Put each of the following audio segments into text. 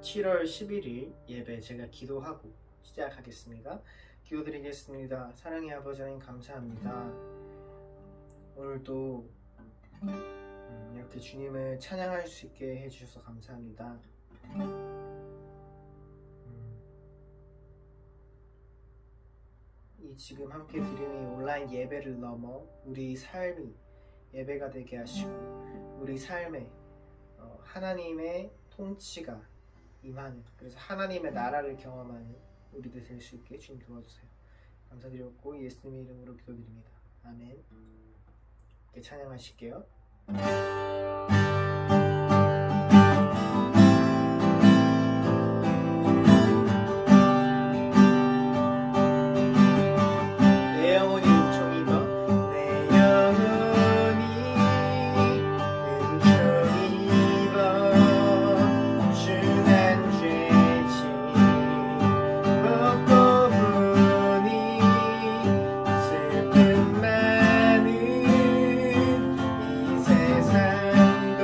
7월 11일 예배 제가 기도하고 시작하겠습니다. 기도드리겠습니다. 사랑의 아버지 하나님 감사합니다. 오늘도 이렇게 주님을 찬양할 수 있게 해주셔서 감사합니다. 이 지금 함께 드리는 이 온라인 예배를 넘어 우리 삶이 예배가 되게 하시고 우리 삶에 하나님의 통치가 임하는, 그래서 하나님의 나라를 경험하는 우리들 될 수 있게 주님 도와주세요. 감사드렸고 예수님의 이름으로 기도드립니다. 아멘. 이렇게 찬양하실게요. 슬픔 많은 이 세상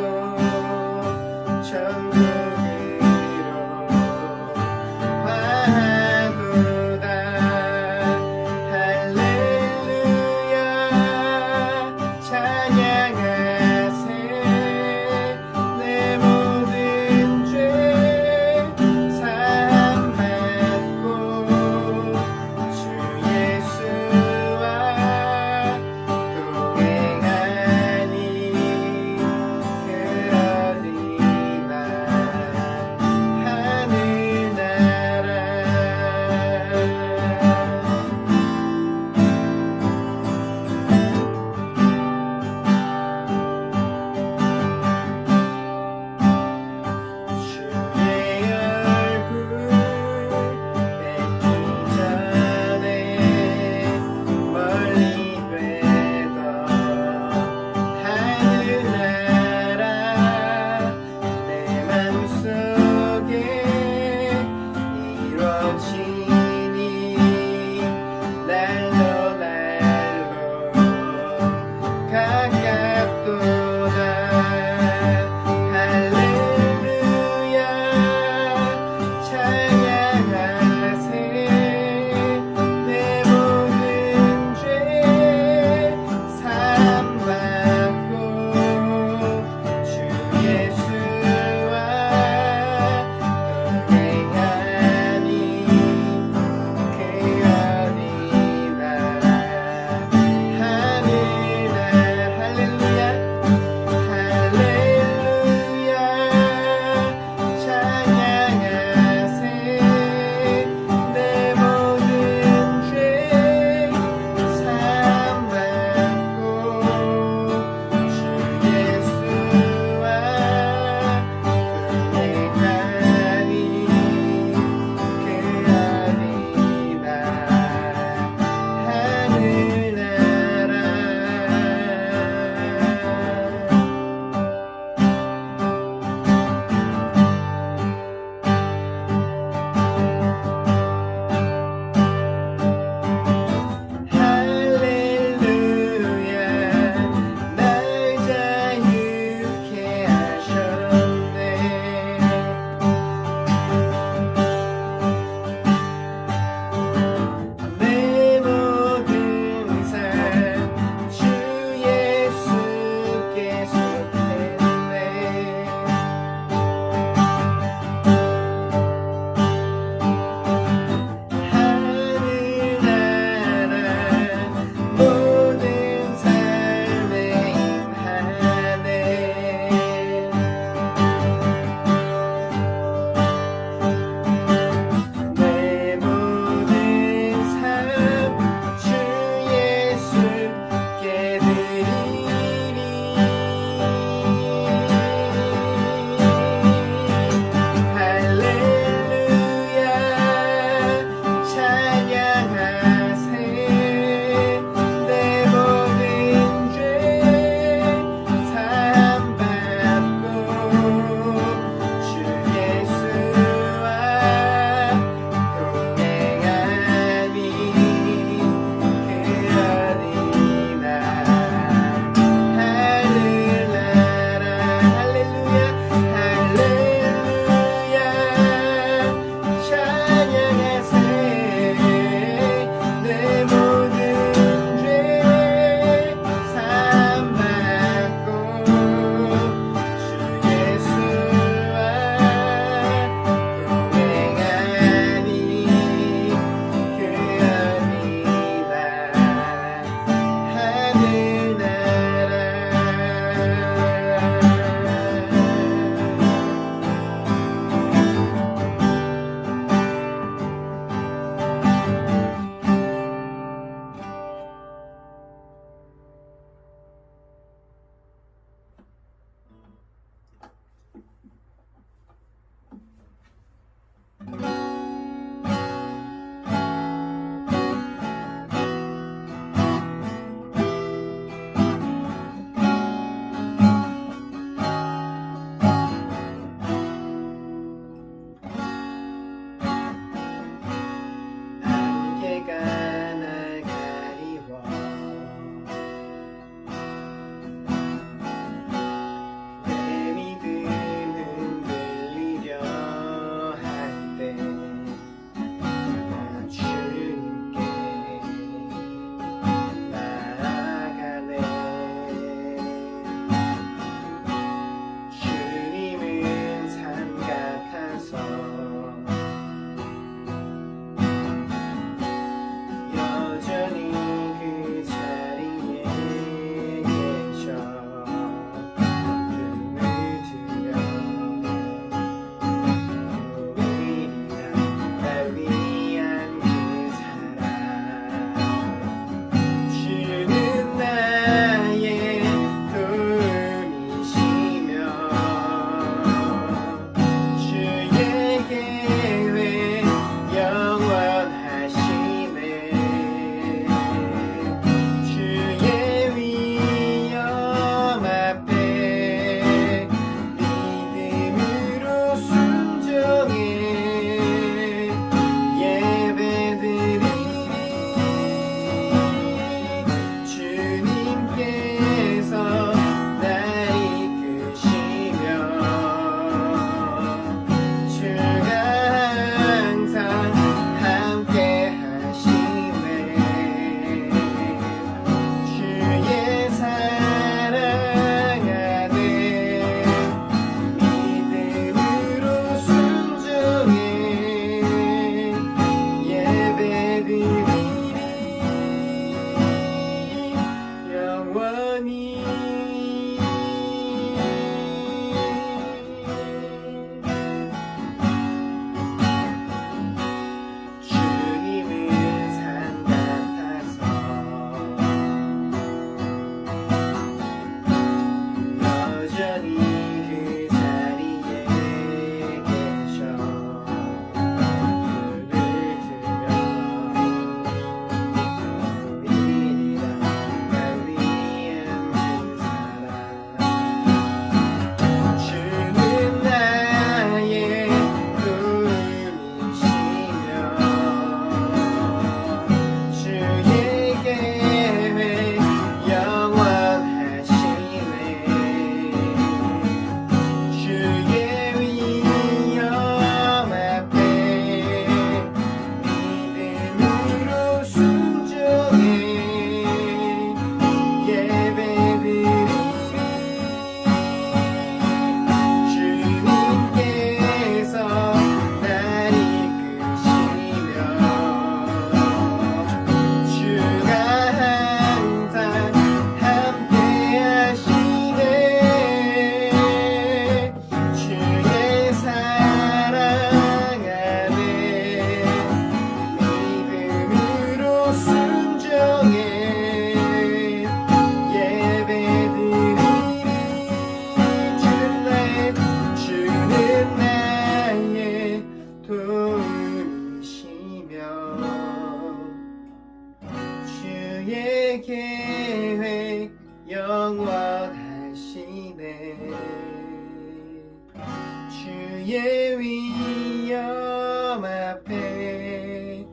주의 위엄 앞에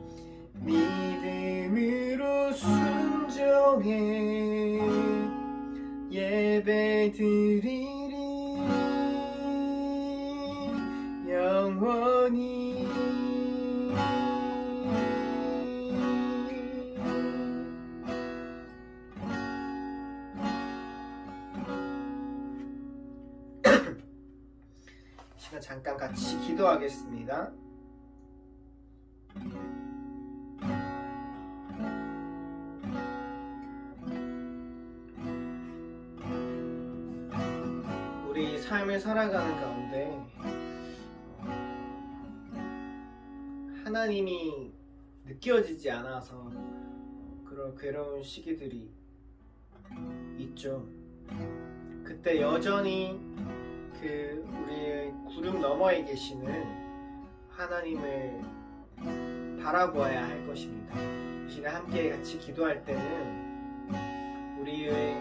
믿음으로 순종해 예배 드리리 영원히. 시간 잠깐 같이 기도하겠습니다. 우리 삶을 살아가는 가운데 하나님이 느껴지지 않아서 그런 괴로운 시기들이 있죠. 그때 여전히 우리의 구름 너머에 계시는 하나님을 바라보아야 할 것입니다. 이 시간 함께 같이 기도할 때는 우리의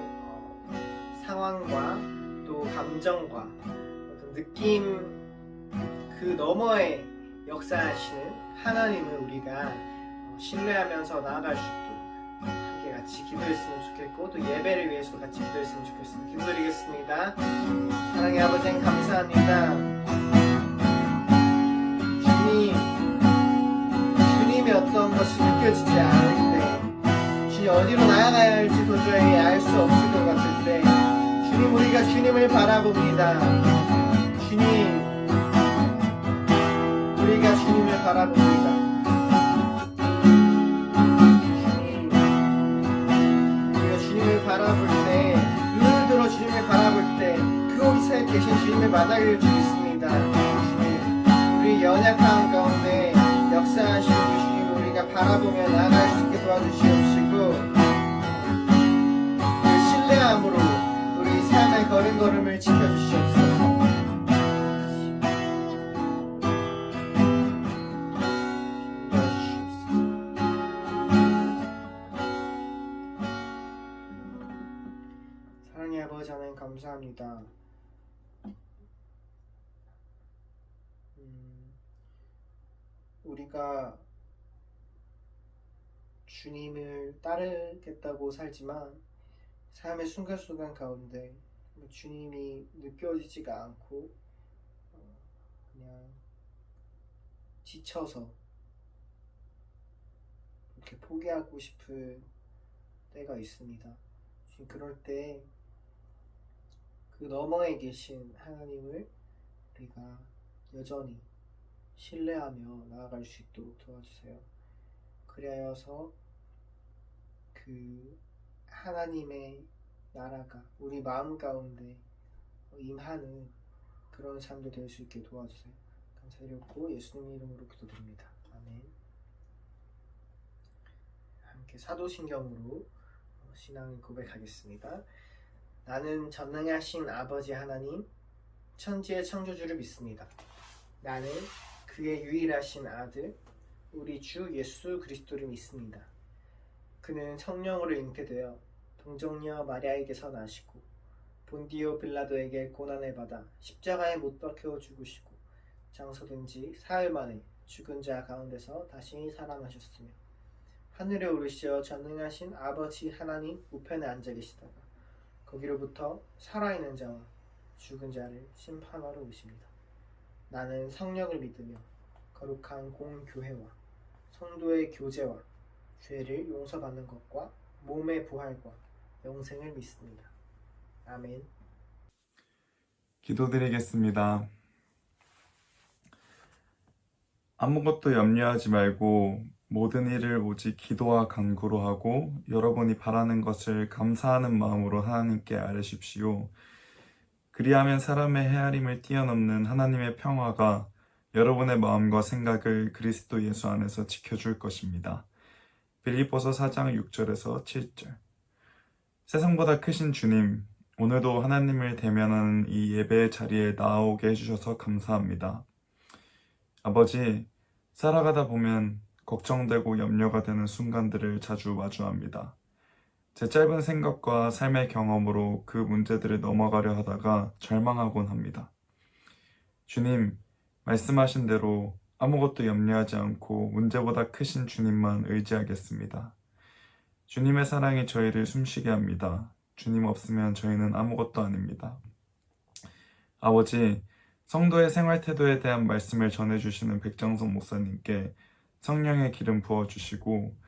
상황과 또 감정과 어떤 느낌 그 너머에 역사하시는 하나님을 우리가 신뢰하면서 나아갈 수 있도록 함께 같이 기도했으면 좋겠고 또 예배를 위해서도 같이 기도했으면 좋겠습니다. 기도드리겠습니다. 사랑의 아버지 하나님 감사합니다. 주님의 어떤 것이 느껴지지 않을 때, 주님 어디로 나아가야 할지 도저히 알 수 없을 것 같을 때, 주님 우리가 주님을 바라봅니다. 주님, 우리가 주님을 바라봅니다. 주님, 우리가 주님을 바라볼 때, 눈을 들어 주님을 바라볼 때, 그곳에 계신 주님을 만나기를 주겠습니다. 주님, 우리 연약한 가운데 역사하시는 주님 우리가 바라보며 나아갈 수 있게 도와주시옵시고 그 신뢰함으로 우리 삶의 걸음걸음을 지켜주시옵소서. 사랑의 아버지 하나님 감사합니다. 우리가 주님을 따르겠다고 살지만 삶의 순간순간 가운데 주님이 느껴지지가 않고 그냥 지쳐서 이렇게 포기하고 싶을 때가 있습니다. 그럴 때 그 너머에 계신 하나님을 우리가 여전히 신뢰하며 나아갈 수 있도록 도와주세요. 그리하여서 그 하나님의 나라가 우리 마음 가운데 임하는 그런 삶도 될 수 있게 도와주세요. 감사드렸고 예수님 이름으로 기도드립니다. 아멘. 함께 사도신경으로 신앙을 고백하겠습니다. 나는 전능하신 아버지 하나님 천지의 창조주를 믿습니다. 나는 그의 유일하신 아들 우리 주 예수 그리스도를 믿습니다. 그는 성령으로 잉태되어 동정녀 마리아에게서 나시고 본디오 빌라도에게 고난을 받아 십자가에 못 박혀 죽으시고 장사된 지 사흘 만에 죽은 자 가운데서 다시 살아나셨으며 하늘에 오르시어 전능하신 아버지 하나님 우편에 앉아 계시다가 거기로부터 살아있는 자와 죽은 자를 심판하러 오십니다. 나는 성령을 믿으며 거룩한 공교회와 성도의 교제와 죄를 용서받는 것과 몸의 부활과 영생을 믿습니다. 아멘. 기도드리겠습니다. 아무것도 염려하지 말고 모든 일을 오직 기도와 간구로 하고 여러분이 바라는 것을 감사하는 마음으로 하나님께 아뢰십시오. 그리하면 사람의 헤아림을 뛰어넘는 하나님의 평화가 여러분의 마음과 생각을 그리스도 예수 안에서 지켜줄 것입니다. 빌립보서 4장 6절에서 7절. 세상보다 크신 주님, 오늘도 하나님을 대면하는 이 예배의 자리에 나오게 해주셔서 감사합니다. 아버지, 살아가다 보면 걱정되고 염려가 되는 순간들을 자주 마주합니다. 제 짧은 생각과 삶의 경험으로 그 문제들을 넘어가려 하다가 절망하곤 합니다. 주님, 말씀하신 대로 아무것도 염려하지 않고 문제보다 크신 주님만 의지하겠습니다. 주님의 사랑이 저희를 숨쉬게 합니다. 주님 없으면 저희는 아무것도 아닙니다. 아버지, 성도의 생활 태도에 대한 말씀을 전해주시는 백정성 목사님께 성령의 기름 부어주시고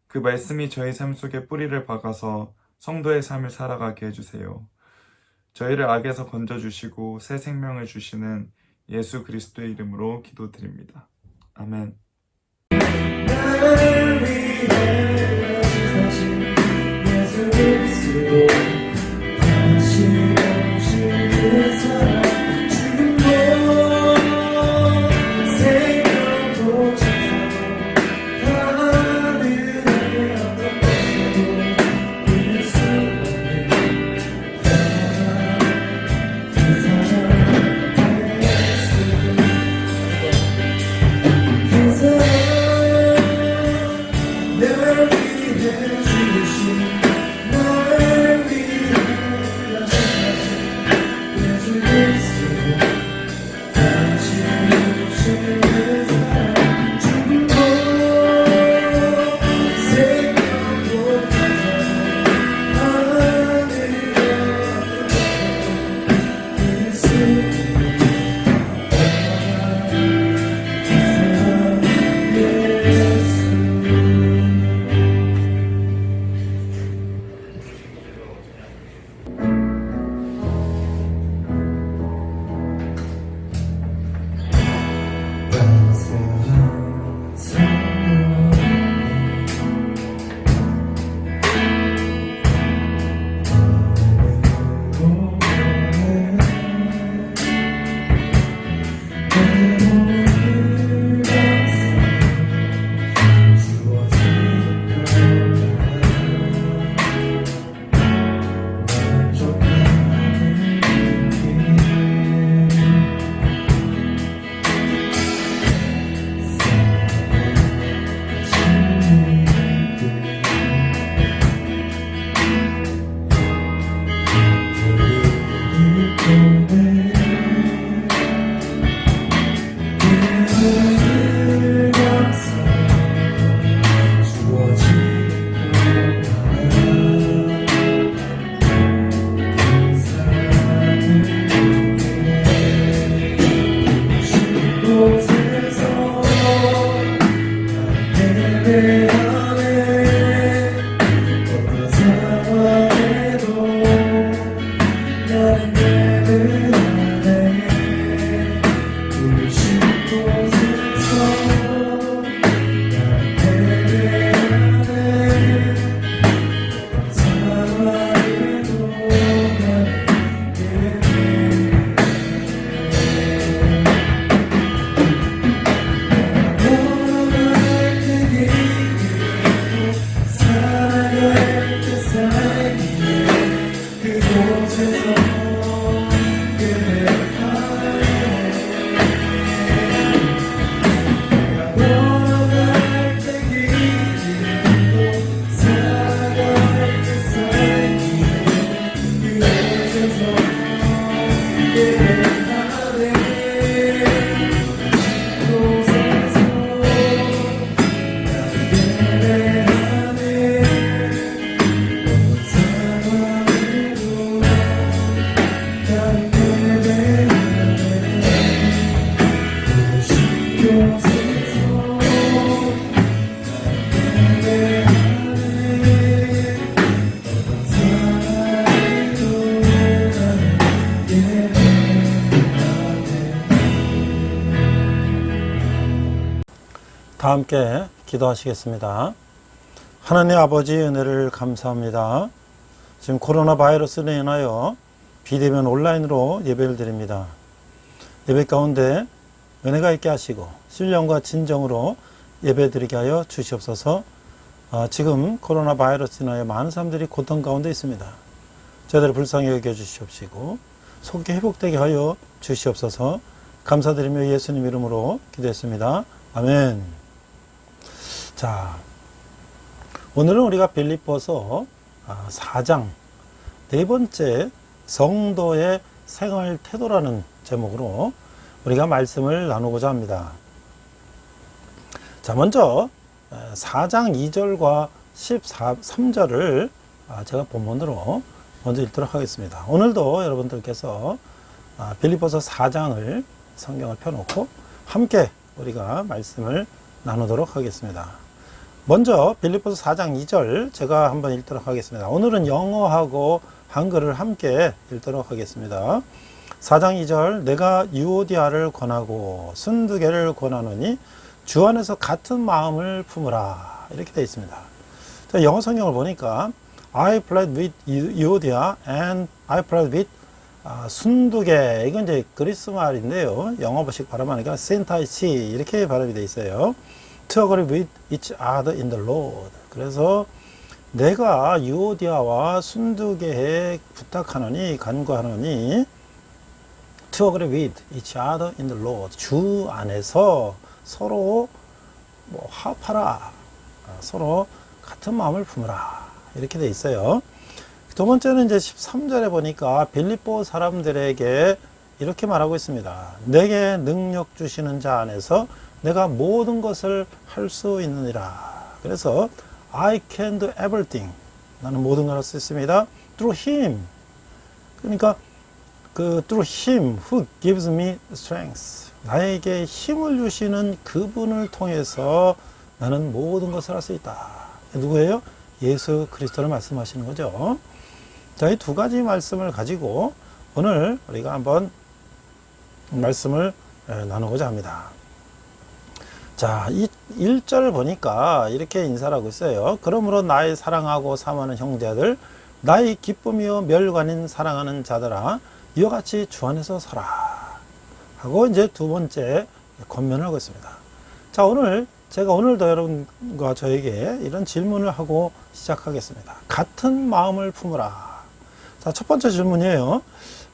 그 말씀이 저희 삶 속에 뿌리를 박아서 성도의 삶을 살아가게 해주세요. 저희를 악에서 건져주시고 새 생명을 주시는 예수 그리스도의 이름으로 기도드립니다. 아멘. 나를 위해 사신 예수 그리스도 다시 오실 그 사랑 죽음도 생명도 천사도 하늘의 어떤 것에도 이길 수 없는 영원한 그 사랑 예수 그 사랑 날 위해 죽으신 날 위해 하신 예수 그리스도 다시 오실 그 사랑 죽음도 생명도 천사도 하늘의 예수 다 함께 기도하시겠습니다. 하나님 아버지 은혜를 감사합니다. 지금 코로나 바이러스로 인하여 비대면 온라인으로 예배를 드립니다. 예배 가운데 은혜가 있게 하시고 신령과 진정으로 예배 드리게 하여 주시옵소서. 지금 코로나 바이러스로 인하여 많은 사람들이 고통 가운데 있습니다. 저희들을 불쌍히 여겨 주시옵시고 속히 회복되게 하여 주시옵소서. 감사드리며 예수님 이름으로 기도했습니다. 아멘. 자, 오늘은 우리가 빌립보서 4장 네 번째 성도의 생활 태도라는 제목으로 우리가 말씀을 나누고자 합니다. 자, 먼저 4장 2절과 13절을 제가 본문으로 먼저 읽도록 하겠습니다. 오늘도 여러분들께서 빌립보서 4장을 성경을 펴놓고 함께 우리가 말씀을 나누도록 하겠습니다. 먼저 빌립보서 4장 2절 제가 한번 읽도록 하겠습니다. 오늘은 영어하고 한글을 함께 읽도록 하겠습니다. 4장 2절 내가 유오디아를 권하고 순두개를 권하노니 주 안에서 같은 마음을 품으라 이렇게 되어 있습니다. 영어 성경을 보니까 I plead with Euodia and I plead with 순두개, 이건 이제 그리스 말인데요. 영어식 발음하니까 센타이치 이렇게 발음이 되어 있어요. To agree with each other in the Lord. 그래서 내가 유오디아와 순두개에 부탁하노니 간구하노니 To agree with each other in the Lord. 주 안에서 서로 화합하라. 서로 같은 마음을 품으라. 이렇게 돼 있어요. 두 번째는 이제 13절에 보니까 빌립보 사람들에게 이렇게 말하고 있습니다. 내게 능력 주시는 자 안에서 내가 모든 것을 할 수 있느니라. 그래서 I can do everything. 나는 모든 걸 할 수 있습니다. Through him. 그러니까 through him who gives me strength. 나에게 힘을 주시는 그분을 통해서 나는 모든 것을 할 수 있다. 누구예요? 예수 그리스도를 말씀하시는 거죠. 자, 이 두 가지 말씀을 가지고 오늘 우리가 한번 말씀을 나누고자 합니다. 자, 이 1절 보니까 이렇게 인사를 하고 있어요. 그러므로 나의 사랑하고 사모하는 형제들, 나의 기쁨이요 멸관인 사랑하는 자들아, 이와 같이 주 안에서 서라. 하고 이제 두 번째 권면을 하고 있습니다. 자, 오늘도 여러분과 저에게 이런 질문을 하고 시작하겠습니다. 같은 마음을 품으라. 자, 첫 번째 질문이에요.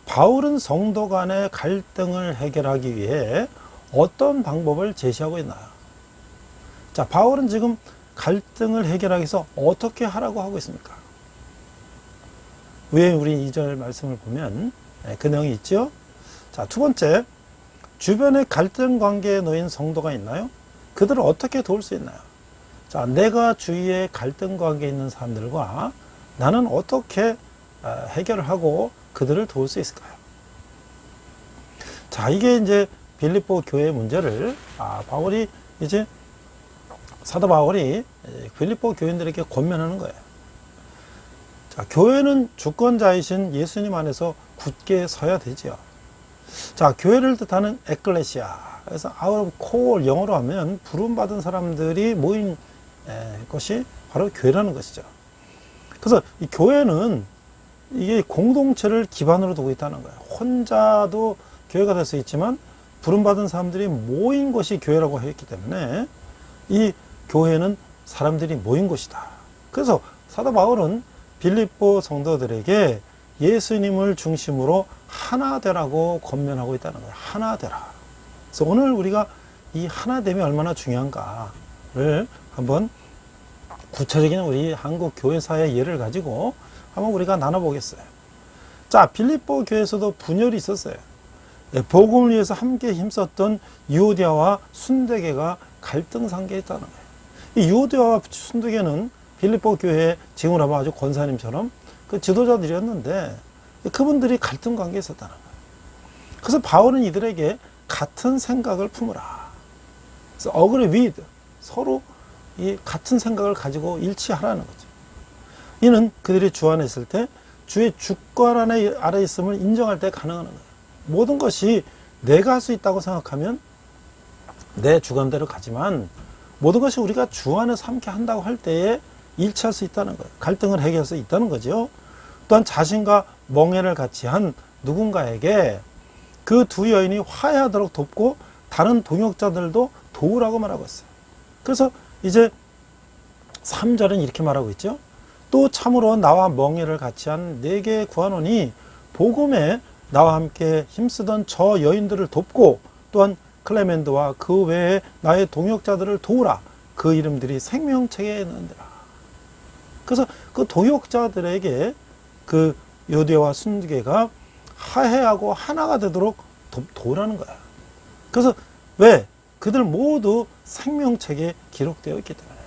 바울은 성도 간의 갈등을 해결하기 위해 어떤 방법을 제시하고 있나요? 자, 바울은 지금 갈등을 해결하기 위해서 어떻게 하라고 하고 있습니까? 왜 우리 2절 말씀을 보면 그 내용이 있죠? 자, 두 번째, 주변에 갈등 관계에 놓인 성도가 있나요? 그들을 어떻게 도울 수 있나요? 자, 내가 주위에 갈등 관계에 있는 사람들과 나는 어떻게 해결을 하고 그들을 도울 수 있을까요? 자, 이게 이제 빌립보 교회의 문제를 사도 바울이 빌립보 교인들에게 권면하는 거예요. 자, 교회는 주권자이신 예수님 안에서 굳게 서야 되죠. 자, 교회를 뜻하는 에클레시아. 그래서 out of call, 영어로 하면 부름받은 사람들이 모인 것이 바로 교회라는 것이죠. 그래서 이 교회는 이게 공동체를 기반으로 두고 있다는 거예요. 혼자도 교회가 될 수 있지만 부름받은 사람들이 모인 것이 교회라고 했기 때문에 이 교회는 사람들이 모인 곳이다. 그래서 사도 바울은 빌립보 성도들에게 예수님을 중심으로 하나 되라고 권면하고 있다는 거예요. 하나 되라. 그래서 오늘 우리가 이 하나됨이 얼마나 중요한가를 한번 구체적인 우리 한국 교회사의 예를 가지고 한번 우리가 나눠보겠어요. 자, 빌립보 교회에서도 분열이 있었어요. 복음을 위해서 함께 힘썼던 유오디아와 순두개가 갈등 상계에 있다는 거예요. 이 유오디아와 순두개는 빌립보 교회의 지금으로 하면 아주 권사님처럼 그 지도자들이었는데 그분들이 갈등 관계에 있었다는 거예요. 그래서 바울은 이들에게 같은 생각을 품으라. 그래서 agree with, 서로 이 같은 생각을 가지고 일치하라는 거죠. 이는 그들이 주 안에 있을 때 주의 주권 아래 있음을 인정할 때 가능한 거예요. 모든 것이 내가 할 수 있다고 생각하면 내 주관대로 가지만 모든 것이 우리가 주 안에서 함께 한다고 할 때에 일치할 수 있다는 거예요. 갈등을 해결할 수 있다는 거죠. 또한 자신과 멍해를 같이 한 누군가에게 그 두 여인이 화해하도록 돕고 다른 동역자들도 도우라고 말하고 있어요. 그래서 이제 3절은 이렇게 말하고 있죠. 또 참으로 나와 멍해를 같이 한 네게 구하노니 복음에 나와 함께 힘쓰던 저 여인들을 돕고 또한 클레멘드와 그 외에 나의 동역자들을 도우라. 그 이름들이 생명책에 있느니라. 그래서 그 동역자들에게 그 요디아와 순두개가 화해하고 하나가 되도록 도우라는 거야. 그래서 왜? 그들 모두 생명책에 기록되어 있기 때문에.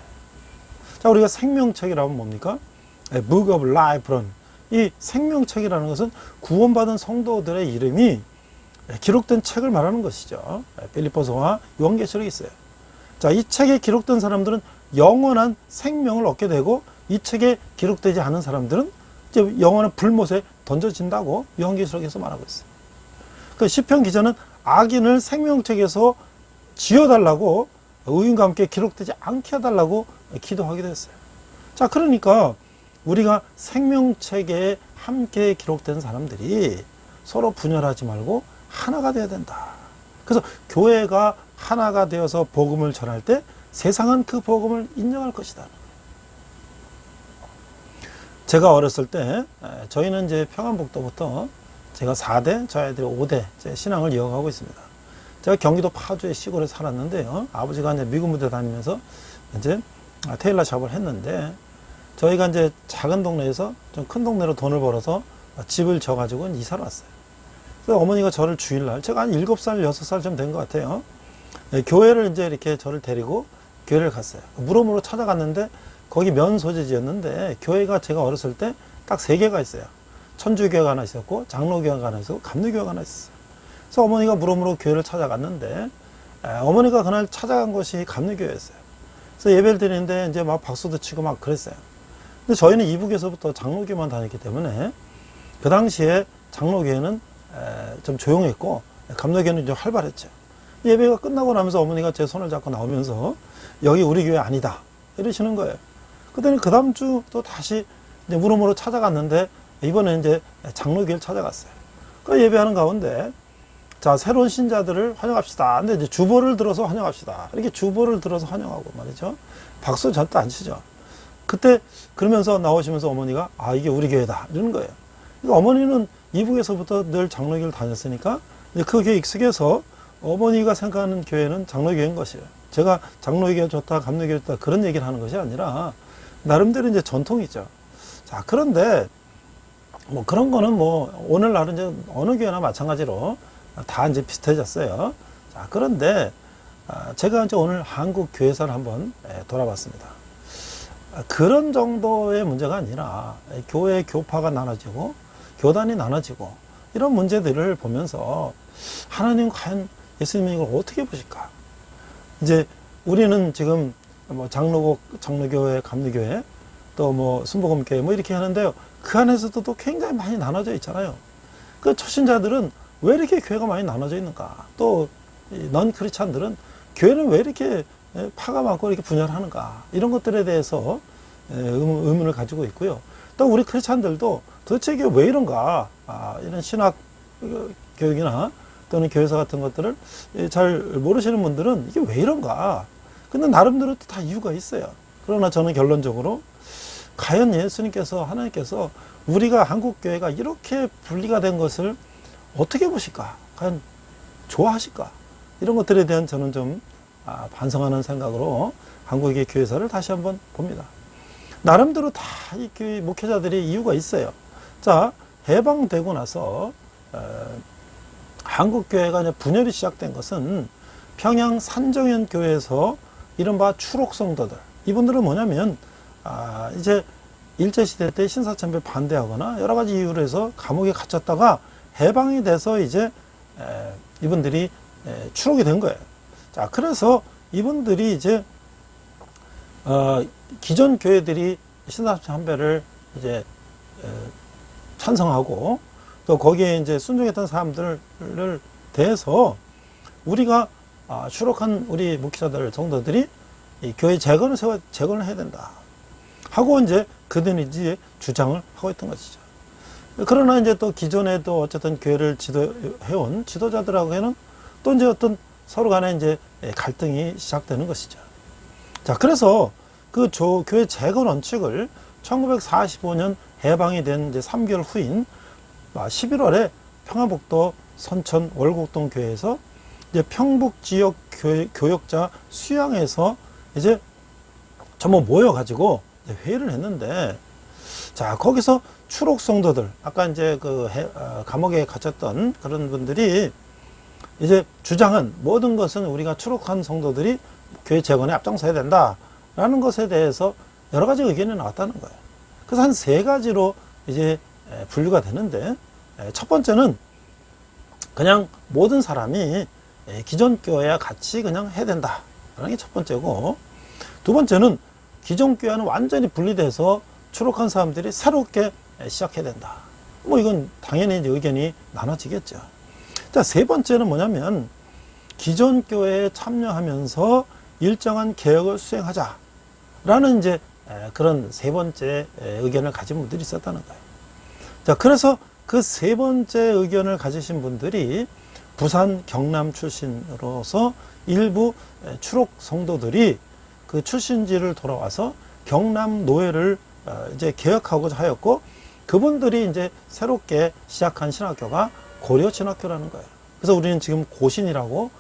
자, 우리가 생명책이라면 뭡니까? Book of Life라는 이 생명책이라는 것은 구원받은 성도들의 이름이 기록된 책을 말하는 것이죠. 빌립보서와 요한계시록이 있어요. 자, 이 책에 기록된 사람들은 영원한 생명을 얻게 되고, 이 책에 기록되지 않은 사람들은 이제 영원한 불못에 던져진다고 요한계시록에서 말하고 있어요. 그 시편 기자는 악인을 생명책에서 지어달라고, 의인과 함께 기록되지 않게 해달라고 기도하기도 했어요. 자, 그러니까 우리가 생명책에 함께 기록된 사람들이 서로 분열하지 말고 하나가 되어야 된다. 그래서 교회가 하나가 되어서 복음을 전할 때 세상은 그 복음을 인정할 것이다. 제가 어렸을 때 저희는 이제 평안북도부터 제가 4대, 저희 아이들이 5대 제 신앙을 이어가고 있습니다. 제가 경기도 파주의 시골에 살았는데요. 아버지가 이제 미군 부대 다니면서 이제 테일러 샵을 했는데, 저희가 이제 작은 동네에서 좀 큰 동네로 돈을 벌어서 집을 져가지고 이사를 왔어요. 그래서 어머니가 저를 주일날, 제가 한 7살, 6살쯤 된 것 같아요. 교회를 이제 이렇게 저를 데리고 교회를 갔어요. 물어물어 찾아갔는데, 거기 면 소재지였는데, 교회가 제가 어렸을 때 딱 3개가 있어요. 천주교회가 하나 있었고, 장로교회가 하나 있었고, 감리교회가 하나 있었어요. 그래서 어머니가 물어물어 교회를 찾아갔는데, 어머니가 그날 찾아간 곳이 감리교회였어요. 그래서 예배를 드리는데 이제 막 박수도 치고 막 그랬어요. 근데 저희는 이북에서부터 장로교만 다녔기 때문에 그 당시에 장로교회는 좀 조용했고 감로교회는 좀 활발했죠. 예배가 끝나고 나면서 어머니가 제 손을 잡고 나오면서 여기 우리 교회 아니다 이러시는 거예요. 그랬더니 그 다음 주 또 다시 이제 물어물어 찾아갔는데, 이번에 이제 장로교회를 찾아갔어요. 그 예배하는 가운데, 자, 새로운 신자들을 환영합시다. 근데 이제 주보를 들어서 환영합시다. 이렇게 주보를 들어서 환영하고 말이죠. 박수 절대 안 치죠. 그때 그러면서 나오시면서 어머니가 이게 우리 교회다 이러는 거예요. 그러니까 어머니는 이북에서부터 늘 장로교회를 다녔으니까 이제 그 교회 익숙해서 어머니가 생각하는 교회는 장로교회인 것이에요. 제가 장로교회가 좋다, 감로교회가 좋다 그런 얘기를 하는 것이 아니라 나름대로 이제 전통이죠. 자, 그런데 뭐 그런 거는 뭐 오늘날은 이제 어느 교회나 마찬가지로 다 이제 비슷해졌어요. 자, 그런데 제가 이제 오늘 한국 교회사를 한번 돌아봤습니다. 그런 정도의 문제가 아니라 교회 교파가 나눠지고 교단이 나눠지고 이런 문제들을 보면서 하나님 과연 예수님이 이걸 어떻게 보실까? 이제 우리는 지금 뭐 장로교회, 감리교회, 또 뭐 순복음교회 뭐 이렇게 하는데요. 그 안에서도 또 굉장히 많이 나눠져 있잖아요. 그 초신자들은 왜 이렇게 교회가 많이 나눠져 있는가? 또 넌 크리스찬들은 교회는 왜 이렇게 파가 많고 이렇게 분열하는가? 이런 것들에 대해서 의문을 가지고 있고요. 또 우리 크리스찬들도 도대체 이게 왜 이런가? 이런 신학 교육이나 또는 교회사 같은 것들을 잘 모르시는 분들은 이게 왜 이런가? 근데 나름대로 또 다 이유가 있어요. 그러나 저는 결론적으로 과연 예수님께서, 하나님께서 우리가 한국교회가 이렇게 분리가 된 것을 어떻게 보실까? 과연 좋아하실까? 이런 것들에 대한 저는 좀 반성하는 생각으로 한국의 교회사를 다시 한번 봅니다. 나름대로 다 이 교회 목회자들이 이유가 있어요. 자, 해방되고 나서 한국교회가 이제 분열이 시작된 것은 평양 산정현 교회에서 이른바 추록성도들, 이분들은 뭐냐면 이제 일제시대 때 신사참배 반대하거나 여러 가지 이유로 해서 감옥에 갇혔다가 해방이 돼서 이제 이분들이 추록이 된 거예요. 자, 그래서 이분들이 이제 기존 교회들이 신사참배를 이제 찬성하고 또 거기에 이제 순종했던 사람들을 대해서 우리가 추록한 우리 목회자들, 성도들이 이 교회 재건을 해야 된다 하고 이제 그들이 이제 주장을 하고 있던 것이죠. 그러나 이제 또 기존에 또 어쨌든 교회를 지도해온 지도자들하고는 또 이제 어떤 서로 간에 이제 갈등이 시작되는 것이죠. 자, 그래서 그 교회 재건 원칙을 1945년 해방이 된 이제 3개월 후인 11월에 평안북도 선천 월곡동 교회에서 이제 평북 지역 교역자 수양에서 이제 전부 모여가지고 회의를 했는데, 자, 거기서 추록 성도들, 아까 이제 감옥에 갇혔던 그런 분들이 이제 주장은 모든 것은 우리가 추록한 성도들이 교회 재건에 앞장서야 된다라는 것에 대해서 여러 가지 의견이 나왔다는 거예요. 그래서 한 세 가지로 이제 분류가 되는데, 첫 번째는 그냥 모든 사람이 기존 교회와 같이 그냥 해야 된다라는 게 첫 번째고, 두 번째는 기존 교회는 완전히 분리돼서 추록한 사람들이 새롭게 시작해야 된다. 뭐 이건 당연히 이제 의견이 나눠지겠죠. 자, 세 번째는 뭐냐면 기존 교회에 참여하면서 일정한 개혁을 수행하자라는 이제 그런 세 번째 의견을 가진 분들이 있었다는 거예요. 자, 그래서 그 세 번째 의견을 가지신 분들이 부산 경남 출신으로서 일부 추록 성도들이 그 출신지를 돌아와서 경남 노회를 이제 개혁하고자 하였고, 그분들이 이제 새롭게 시작한 신학교가 고려 신학교라는 거예요. 그래서 우리는 지금 고신이라고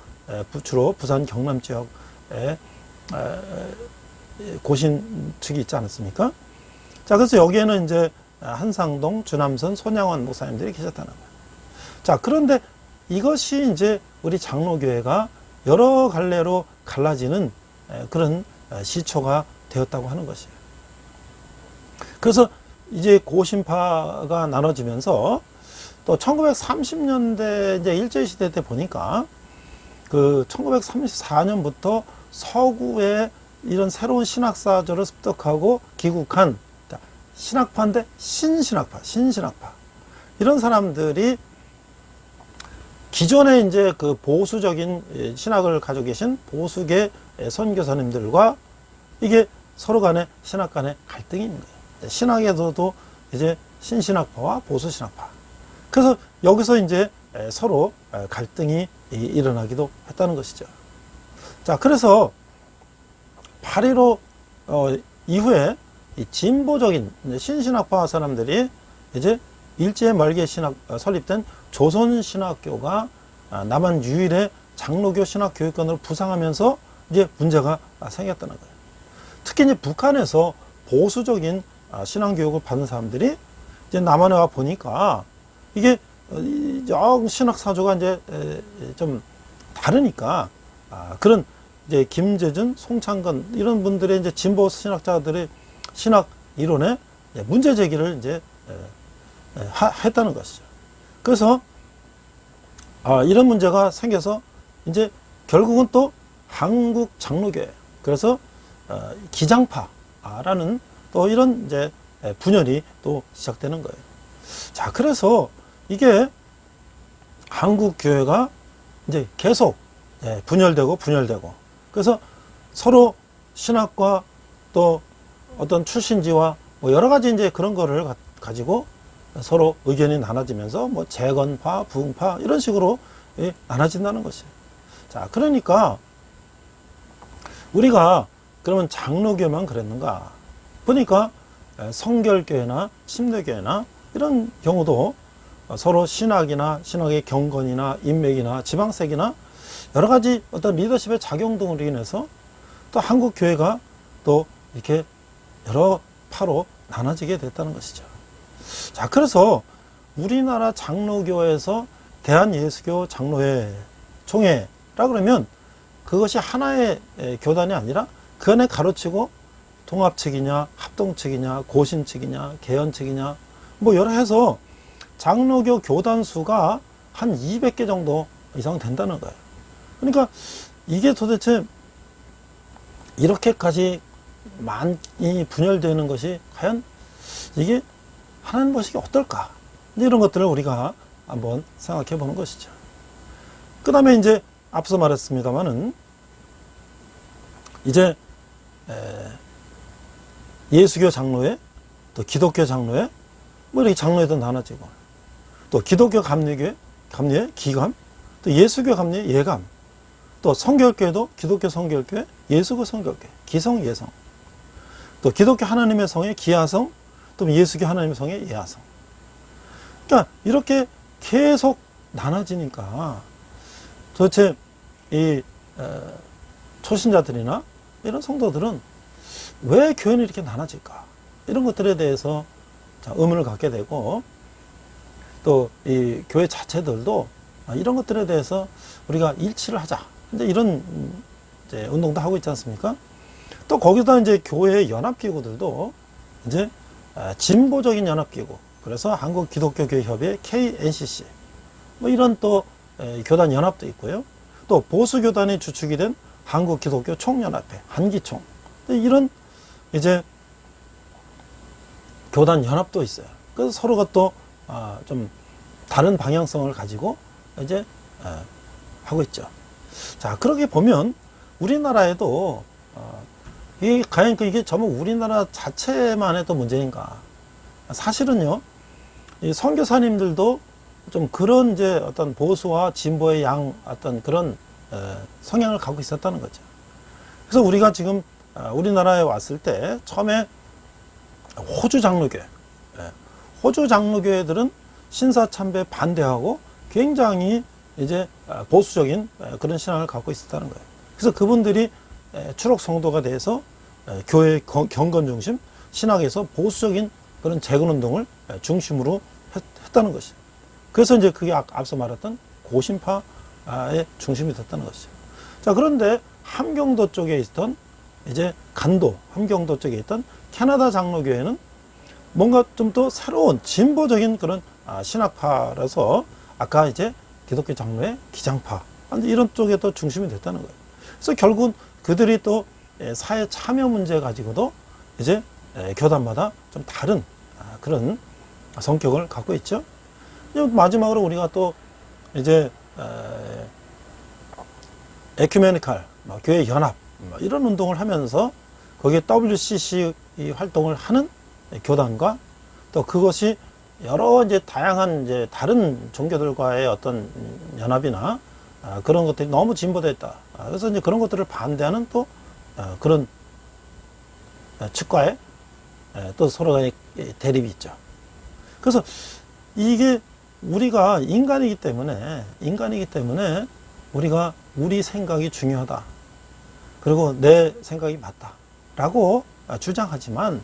주로 부산 경남 지역에 고신 측이 있지 않습니까? 자, 그래서 여기에는 이제 한상동, 주남선, 손양원 목사님들이 계셨다는 거예요. 자, 그런데 이것이 이제 우리 장로교회가 여러 갈래로 갈라지는 그런 시초가 되었다고 하는 것이에요. 그래서 이제 고신파가 나눠지면서 또 1930년대 이제 일제시대 때 보니까 그 1934년부터 서구에 이런 새로운 신학사조를 습득하고 귀국한 신학파인데 신신학파 이런 사람들이 기존에 이제 그 보수적인 신학을 가지고 계신 보수계 선교사님들과 이게 서로 간에 신학 간의 갈등이 있는 거예요. 신학에서도 이제 신신학파와 보수신학파. 그래서 여기서 이제 서로 갈등이 일어나기도 했다는 것이죠. 자, 그래서 8.15 이후에 이 진보적인 신신학파 사람들이 이제 일제 말기에 설립된 조선신학교가 남한 유일의 장로교 신학교육권으로 부상하면서 이제 문제가 생겼다는 거예요. 특히 이제 북한에서 보수적인 신앙교육을 받는 사람들이 이제 남한에 와 보니까 이게 신학사조가 이제 좀 다르니까 그런 이제 김재준, 송창건 이런 분들의 이제 진보 신학자들의 신학 이론에 문제 제기를 이제 했다는 것이죠. 그래서 이런 문제가 생겨서 이제 결국은 또 한국 장로교회, 그래서 기장파라는 또 이런 이제 분열이 또 시작되는 거예요. 자, 그래서 이게 한국 교회가 이제 계속 분열되고 그래서 서로 신학과 또 어떤 출신지와 뭐 여러 가지 이제 그런 거를 가지고 서로 의견이 나눠지면서 뭐 재건파, 부흥파 이런 식으로 나눠진다는 것이에요. 자, 그러니까 우리가 그러면 장로교만 그랬는가? 보니까 성결교회나 침례교회나 이런 경우도 서로 신학이나 신학의 경건이나 인맥이나 지방색이나 여러 가지 어떤 리더십의 작용 등으로 인해서 또 한국 교회가 또 이렇게 여러 파로 나눠지게 됐다는 것이죠. 자, 그래서 우리나라 장로교에서 대한예수교 장로회 총회라 그러면 그것이 하나의 교단이 아니라 그 안에 가로치고 통합 측이냐, 합동 측이냐, 고신 측이냐, 개헌 측이냐, 뭐 여러 해서 장로교 교단 수가 한 200개 정도 이상 된다는 거예요. 그러니까 이게 도대체 이렇게까지 많이 분열되는 것이 과연 이게 하나님 보시기 어떨까? 이런 것들을 우리가 한번 생각해 보는 것이죠. 그 다음에 이제 앞서 말했습니다만은 이제 예수교 장로회, 또 기독교 장로회, 뭐 이렇게 장로회도 나눠지고, 또 기독교 감리교회, 기감, 또 예수교 감리회, 예감, 또 성결교회도 기독교 성결교회, 예수교 성결교회, 기성, 예성, 또 기독교 하나님의 성의 기하성, 또 예수교 하나님의 성의 예하성. 그러니까 이렇게 계속 나눠지니까 도대체 이 초신자들이나 이런 성도들은 왜 교회는 이렇게 나눠질까? 이런 것들에 대해서 의문을 갖게 되고, 또 이 교회 자체들도 이런 것들에 대해서 우리가 일치를 하자. 이제 이런 이제 운동도 하고 있지 않습니까? 또 거기다 이제 교회 연합기구들도 이제 진보적인 연합기구, 그래서 한국기독교교회협의 KNCC, 뭐 이런 또 교단 연합도 있고요. 또 보수교단이 주축이 된 한국기독교 총연합회, 한기총, 이런 이제 교단 연합도 있어요. 그래서 서로가 또 좀 다른 방향성을 가지고 이제 하고 있죠. 자, 그렇게 보면 우리나라에도 이게 과연 이게 전부 우리나라 자체만의 또 문제인가? 사실은요, 이 선교사님들도 좀 그런 이제 어떤 보수와 진보의 어떤 그런 성향을 갖고 있었다는 거죠. 그래서 우리가 지금 우리나라에 왔을 때 처음에 호주 장로교회, 호주 장로교회들은 신사참배에 반대하고 굉장히 이제 보수적인 그런 신앙을 갖고 있었다는 거예요. 그래서 그분들이 추록 성도가 돼서 교회 경건 중심 신학에서 보수적인 그런 재건 운동을 중심으로 했다는 것이죠. 그래서 이제 그게 앞서 말했던 고신파의 중심이 됐다는 것이죠. 자, 그런데 함경도 쪽에 있던 이제 함경도 쪽에 있던 캐나다 장로교회는 뭔가 좀 더 새로운 진보적인 그런 신학파라서 아까 이제 기독교 장로의 기장파 이런 쪽에 또 중심이 됐다는 거예요. 그래서 결국은 그들이 또 사회 참여 문제 가지고도 이제 교단마다 좀 다른 그런 성격을 갖고 있죠. 마지막으로 우리가 또 이제 에큐메니칼 교회 연합 이런 운동을 하면서 거기에 WCC 활동을 하는 교단과 또 그것이 여러 이제 다양한 이제 다른 종교들과의 어떤 연합이나 그런 것들이 너무 진보되어 있다. 그래서 이제 그런 것들을 반대하는 또 그런 측과의 또 서로의 대립이 있죠. 그래서 이게 우리가 인간이기 때문에 우리가 우리 생각이 중요하다. 그리고 내 생각이 맞다라고 주장하지만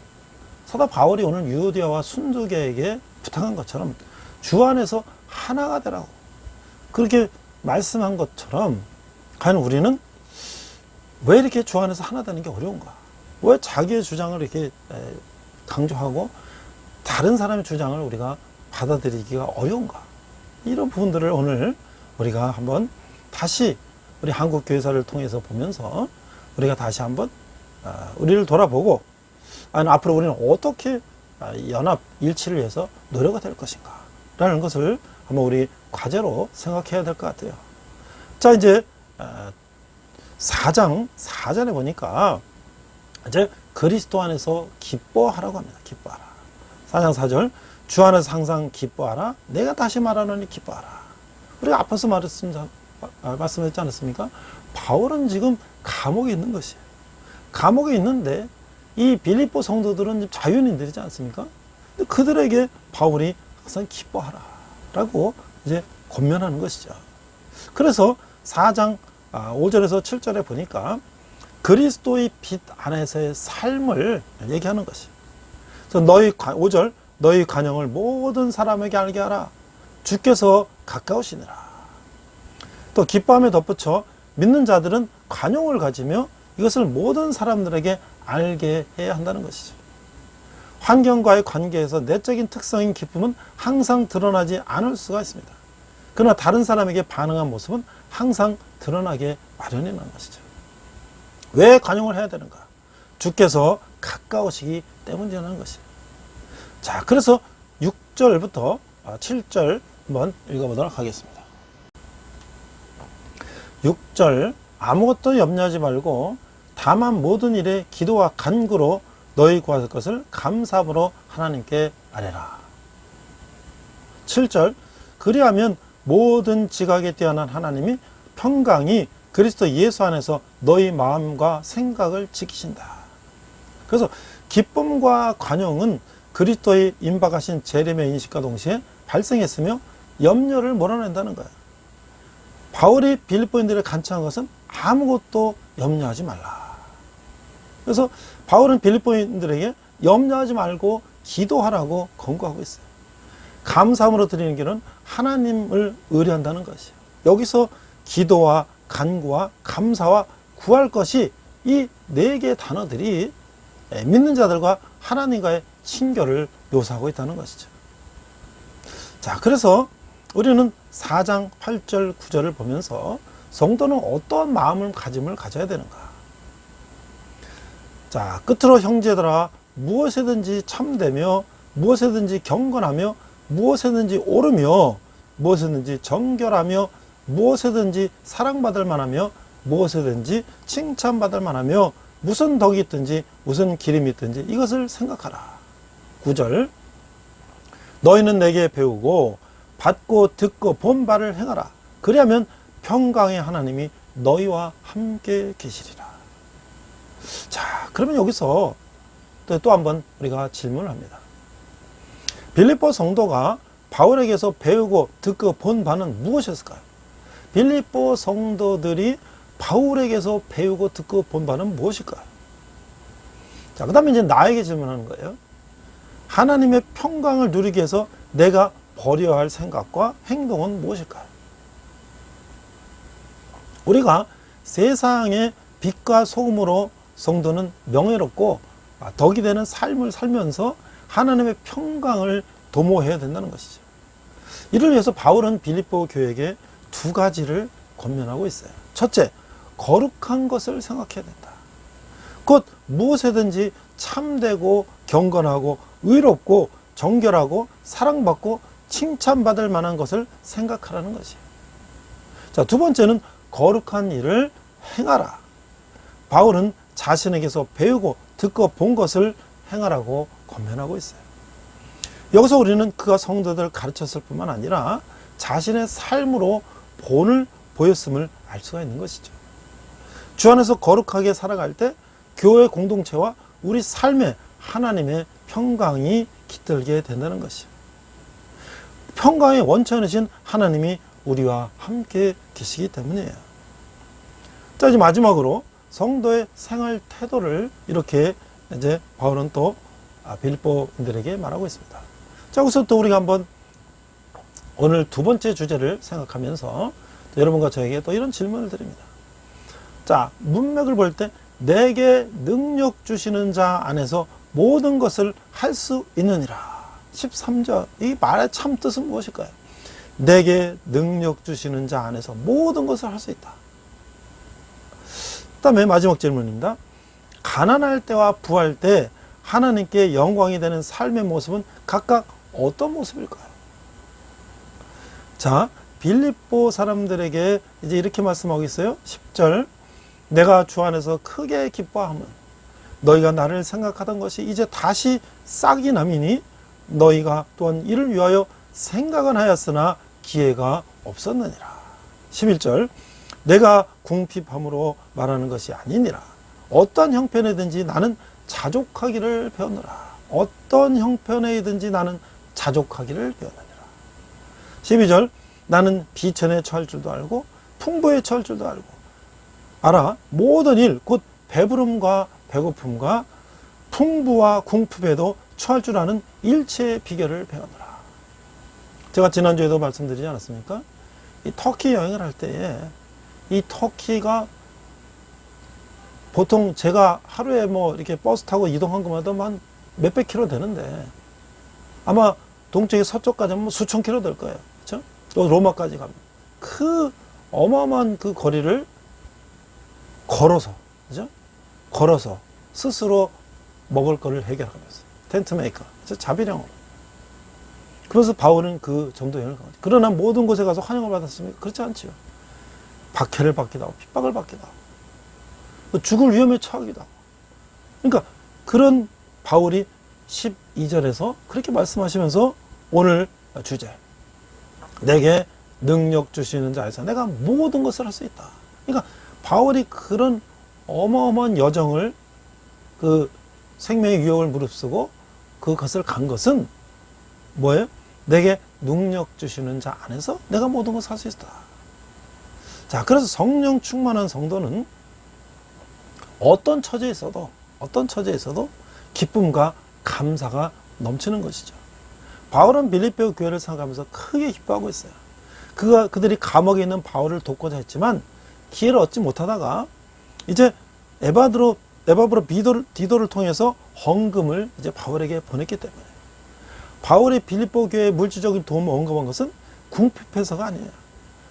사도 바울이 오늘 유대와 순두계에게 부탁한 것처럼 주 안에서 하나가 되라고 그렇게 말씀한 것처럼 과연 우리는 왜 이렇게 주 안에서 하나 되는 게 어려운가? 왜 자기의 주장을 이렇게 강조하고 다른 사람의 주장을 우리가 받아들이기가 어려운가? 이런 부분들을 오늘 우리가 한번 다시 우리 한국교회사를 통해서 보면서 우리가 다시 한번 우리를 돌아보고 앞으로 우리는 어떻게 연합 일치를 위해서 노력이 될 것인가 라는 것을 한번 우리 과제로 생각해야 될 것 같아요. 자, 이제 4절에 보니까 이제 그리스도 안에서 기뻐하라고 합니다. 기뻐하라. 4장 4절 주 안에서 항상 기뻐하라. 내가 다시 말하노니 기뻐하라. 우리가 앞에서 말씀했지 않았습니까? 바울은 지금 감옥에 있는 것이에요. 감옥에 있는데 이 빌립보 성도들은 자유인들이지 않습니까? 근데 그들에게 바울이 항상 기뻐하라 라고 이제 권면하는 것이죠. 그래서 4장 5절에서 7절에 보니까 그리스도의 빛 안에서의 삶을 얘기하는 것이에요. 그래서 5절 너희 관용을 모든 사람에게 알게 하라. 주께서 가까우시니라. 또 기뻐함에 덧붙여 믿는 자들은 관용을 가지며 이것을 모든 사람들에게 알게 해야 한다는 것이죠. 환경과의 관계에서 내적인 특성인 기쁨은 항상 드러나지 않을 수가 있습니다. 그러나 다른 사람에게 반응한 모습은 항상 드러나게 마련이라는 것이죠. 왜 관용을 해야 되는가? 주께서 가까우시기 때문이라는 것이에요. 자, 그래서 6절부터 7절 한번 읽어보도록 하겠습니다. 6절 아무것도 염려하지 말고 다만 모든 일에 기도와 간구로 너희 구할 것을 감사함으로 하나님께 아뢰라. 7절 그리하면 모든 지각에 뛰어난 하나님이 평강이 그리스도 예수 안에서 너희 마음과 생각을 지키신다. 그래서 기쁨과 관용은 그리스도의 임박하신 재림의 인식과 동시에 발생했으며 염려를 몰아낸다는 거예요. 바울이 빌립보인들을 간청한 것은 아무것도 염려하지 말라. 그래서 바울은 빌립보인들에게 염려하지 말고 기도하라고 권고하고 있어요. 감사함으로 드리는 길은 하나님을 의뢰한다는 것이에요. 여기서 기도와 간구와 감사와 구할 것이 이 네 개의 단어들이 믿는 자들과 하나님과의 친교를 묘사하고 있다는 것이죠. 자, 그래서 우리는 4장 8절 9절을 보면서 성도는 어떠한 마음을 가져야 되는가. 자, 끝으로 형제들아 무엇이든지 참되며 무엇이든지 경건하며 무엇이든지 옳으며 무엇이든지 정결하며 무엇이든지 사랑받을 만하며 무엇이든지 칭찬받을 만하며 무슨 덕이 있든지 무슨 기림이 있든지 이것을 생각하라. 9절 너희는 내게 배우고 받고 듣고 본 바를 행하라. 그리하면 평강의 하나님이 너희와 함께 계시리라. 자, 그러면 여기서 또 한번 우리가 질문을 합니다. 빌립보 성도가 바울에게서 배우고 듣고 본 바는 무엇이었을까요? 빌립보 성도들이 바울에게서 배우고 듣고 본 바는 무엇일까요? 자, 그 다음에 이제 나에게 질문하는 거예요. 하나님의 평강을 누리기 위해서 내가 버려야 할 생각과 행동은 무엇일까요? 우리가 세상의 빛과 소금으로 성도는 명예롭고 덕이 되는 삶을 살면서 하나님의 평강을 도모해야 된다는 것이죠. 이를 위해서 바울은 빌립보 교회에게 두 가지를 권면하고 있어요. 첫째, 거룩한 것을 생각해야 된다. 곧 무엇이든지 참되고 경건하고 의롭고 정결하고 사랑받고 칭찬받을 만한 것을 생각하라는 것이에요. 자, 두 번째는 거룩한 일을 행하라. 바울은 자신에게서 배우고 듣고 본 것을 행하라고 권면하고 있어요. 여기서 우리는 그가 성도들을 가르쳤을 뿐만 아니라 자신의 삶으로 본을 보였음을 알 수가 있는 것이죠. 주 안에서 거룩하게 살아갈 때 교회 공동체와 우리 삶에 하나님의 평강이 깃들게 된다는 것이에요. 평강의 원천이신 하나님이 우리와 함께 계시기 때문이에요. 자, 이제 마지막으로 성도의 생활 태도를 이렇게 이제 바울은 또 빌립보인들에게 말하고 있습니다. 자, 여기서 또 우리가 한번 오늘 두 번째 주제를 생각하면서 여러분과 저에게 또 이런 질문을 드립니다. 자, 문맥을 볼 때 내게 능력 주시는 자 안에서 모든 것을 할 수 있느니라. 13절 이 말의 참 뜻은 무엇일까요? 내게 능력 주시는 자 안에서 모든 것을 할 수 있다. 그 다음에 마지막 질문입니다. 가난할 때와 부할 때 하나님께 영광이 되는 삶의 모습은 각각 어떤 모습일까요? 자, 빌립보 사람들에게 이제 이렇게 말씀하고 있어요. 10절 내가 주 안에서 크게 기뻐함은 너희가 나를 생각하던 것이 이제 다시 싹이 남이니 너희가 또한 이를 위하여 생각은 하였으나 기회가 없었느니라. 11절 내가 궁핍함으로 말하는 것이 아니니라. 어떤 형편이든지 나는 자족하기를 배웠노라. 어떤 형편이든지 나는 자족하기를 배웠느니라. 12절 나는 비천에 처할 줄도 알고 풍부에 처할 줄도 알아. 모든 일 곧 배부름과 배고픔과 풍부와 궁핍에도 처할 줄 아는 일체의 비결을 배웠노라. 제가 지난주에도 말씀드리지 않았습니까? 이 터키 여행을 할 때에 이 터키가 보통 제가 하루에 뭐 이렇게 버스 타고 이동한 것마다 한 몇백 킬로 되는데 아마 동쪽에 서쪽까지 하면 수천 킬로 될 거예요. 그렇죠? 또 로마까지 가면 그 어마어마한 그 거리를 걸어서, 그죠? 걸어서 스스로 먹을 거를 해결하면서 텐트 메이커, 그죠? 자비령으로. 그래서 바울은 그 정도 여행을 가거든요. 그러나 모든 곳에 가서 환영을 받았습니까? 그렇지 않지요. 박해를 받기도 하고 핍박을 받기도 하고 죽을 위험에 처하기도 하고. 그러니까 그런 바울이 12절에서 그렇게 말씀하시면서 오늘 주제 내게 능력 주시는 자에서 내가 모든 것을 할 수 있다. 그러니까 바울이 그런 어마어마한 여정을 그 생명의 위협을 무릅쓰고 그것을 간 것은 뭐예요? 내게 능력 주시는 자 안에서 내가 모든 것을 할 수 있다. 자, 그래서 성령 충만한 성도는 어떤 처지에 있어도 기쁨과 감사가 넘치는 것이죠. 바울은 빌립보 교회를 생각하면서 크게 기뻐하고 있어요. 그들이 감옥에 있는 바울을 돕고자 했지만 기회를 얻지 못하다가 이제 에바브로 디도를 통해서 헌금을 이제 바울에게 보냈기 때문에 바울이 빌립보 교회에 물질적인 도움을 언급한 것은 궁핍해서가 아니에요.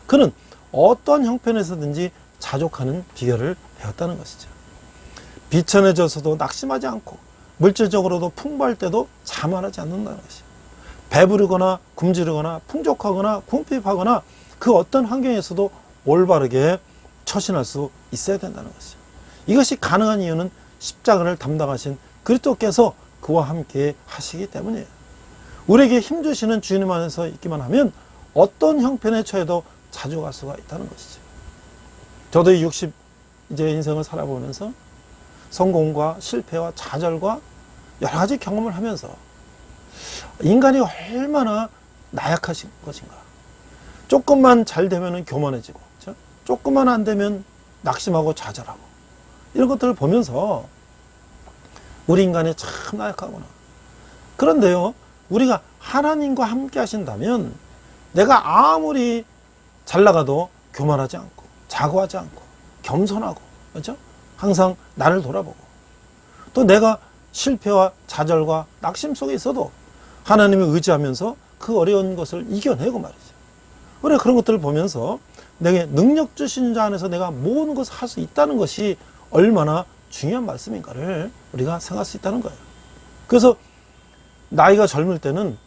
그는 어떤 형편에서든지 자족하는 비결을 배웠다는 것이죠. 비천해져서도 낙심하지 않고 물질적으로도 풍부할 때도 자만하지 않는다는 것이죠. 배부르거나 굶주리거나 풍족하거나 궁핍하거나 그 어떤 환경에서도 올바르게 처신할 수 있어야 된다는 것이죠. 이것이 가능한 이유는 십자가를 담당하신 그리스도께서 그와 함께 하시기 때문이에요. 우리에게 힘주시는 주님 안에서 있기만 하면 어떤 형편에 처해도 자족할 수가 있다는 것이죠. 저도 60 이제 인생을 살아보면서 성공과 실패와 좌절과 여러 가지 경험을 하면서 인간이 얼마나 나약하신 것인가. 조금만 잘 되면 교만해지고, 그렇죠? 조금만 안 되면 낙심하고 좌절하고, 이런 것들을 보면서 우리 인간이 참 나약하구나. 그런데요, 우리가 하나님과 함께 하신다면 내가 아무리 잘 나가도 교만하지 않고 자고하지 않고 겸손하고, 그렇죠? 항상 나를 돌아보고, 또 내가 실패와 좌절과 낙심 속에 있어도 하나님을 의지하면서 그 어려운 것을 이겨내고 말이죠. 우리가 그런 것들을 보면서 내게 능력 주신 자 안에서 내가 모든 것을 할 수 있다는 것이 얼마나 중요한 말씀인가를 우리가 생각할 수 있다는 거예요. 그래서 나이가 젊을 때는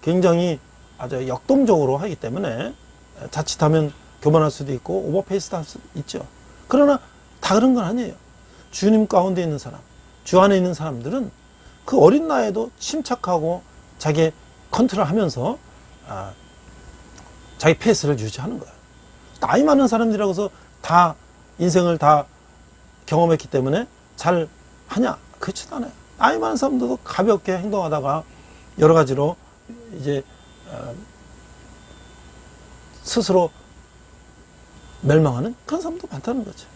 굉장히 아주 역동적으로 하기 때문에 자칫하면 교만할 수도 있고 오버페이스도 할 수 있죠. 그러나 다 그런 건 아니에요. 주님 가운데 있는 사람, 주 안에 있는 사람들은 그 어린 나이에도 침착하고 자기 컨트롤하면서 자기 페이스를 유지하는 거예요. 나이 많은 사람들이라고 해서 다 인생을 다 경험했기 때문에 잘 하냐? 그렇지도 않아요. 나이 많은 사람들도 가볍게 행동하다가 여러 가지로 이제 스스로 멸망하는 그런 사람도 많다는 거죠.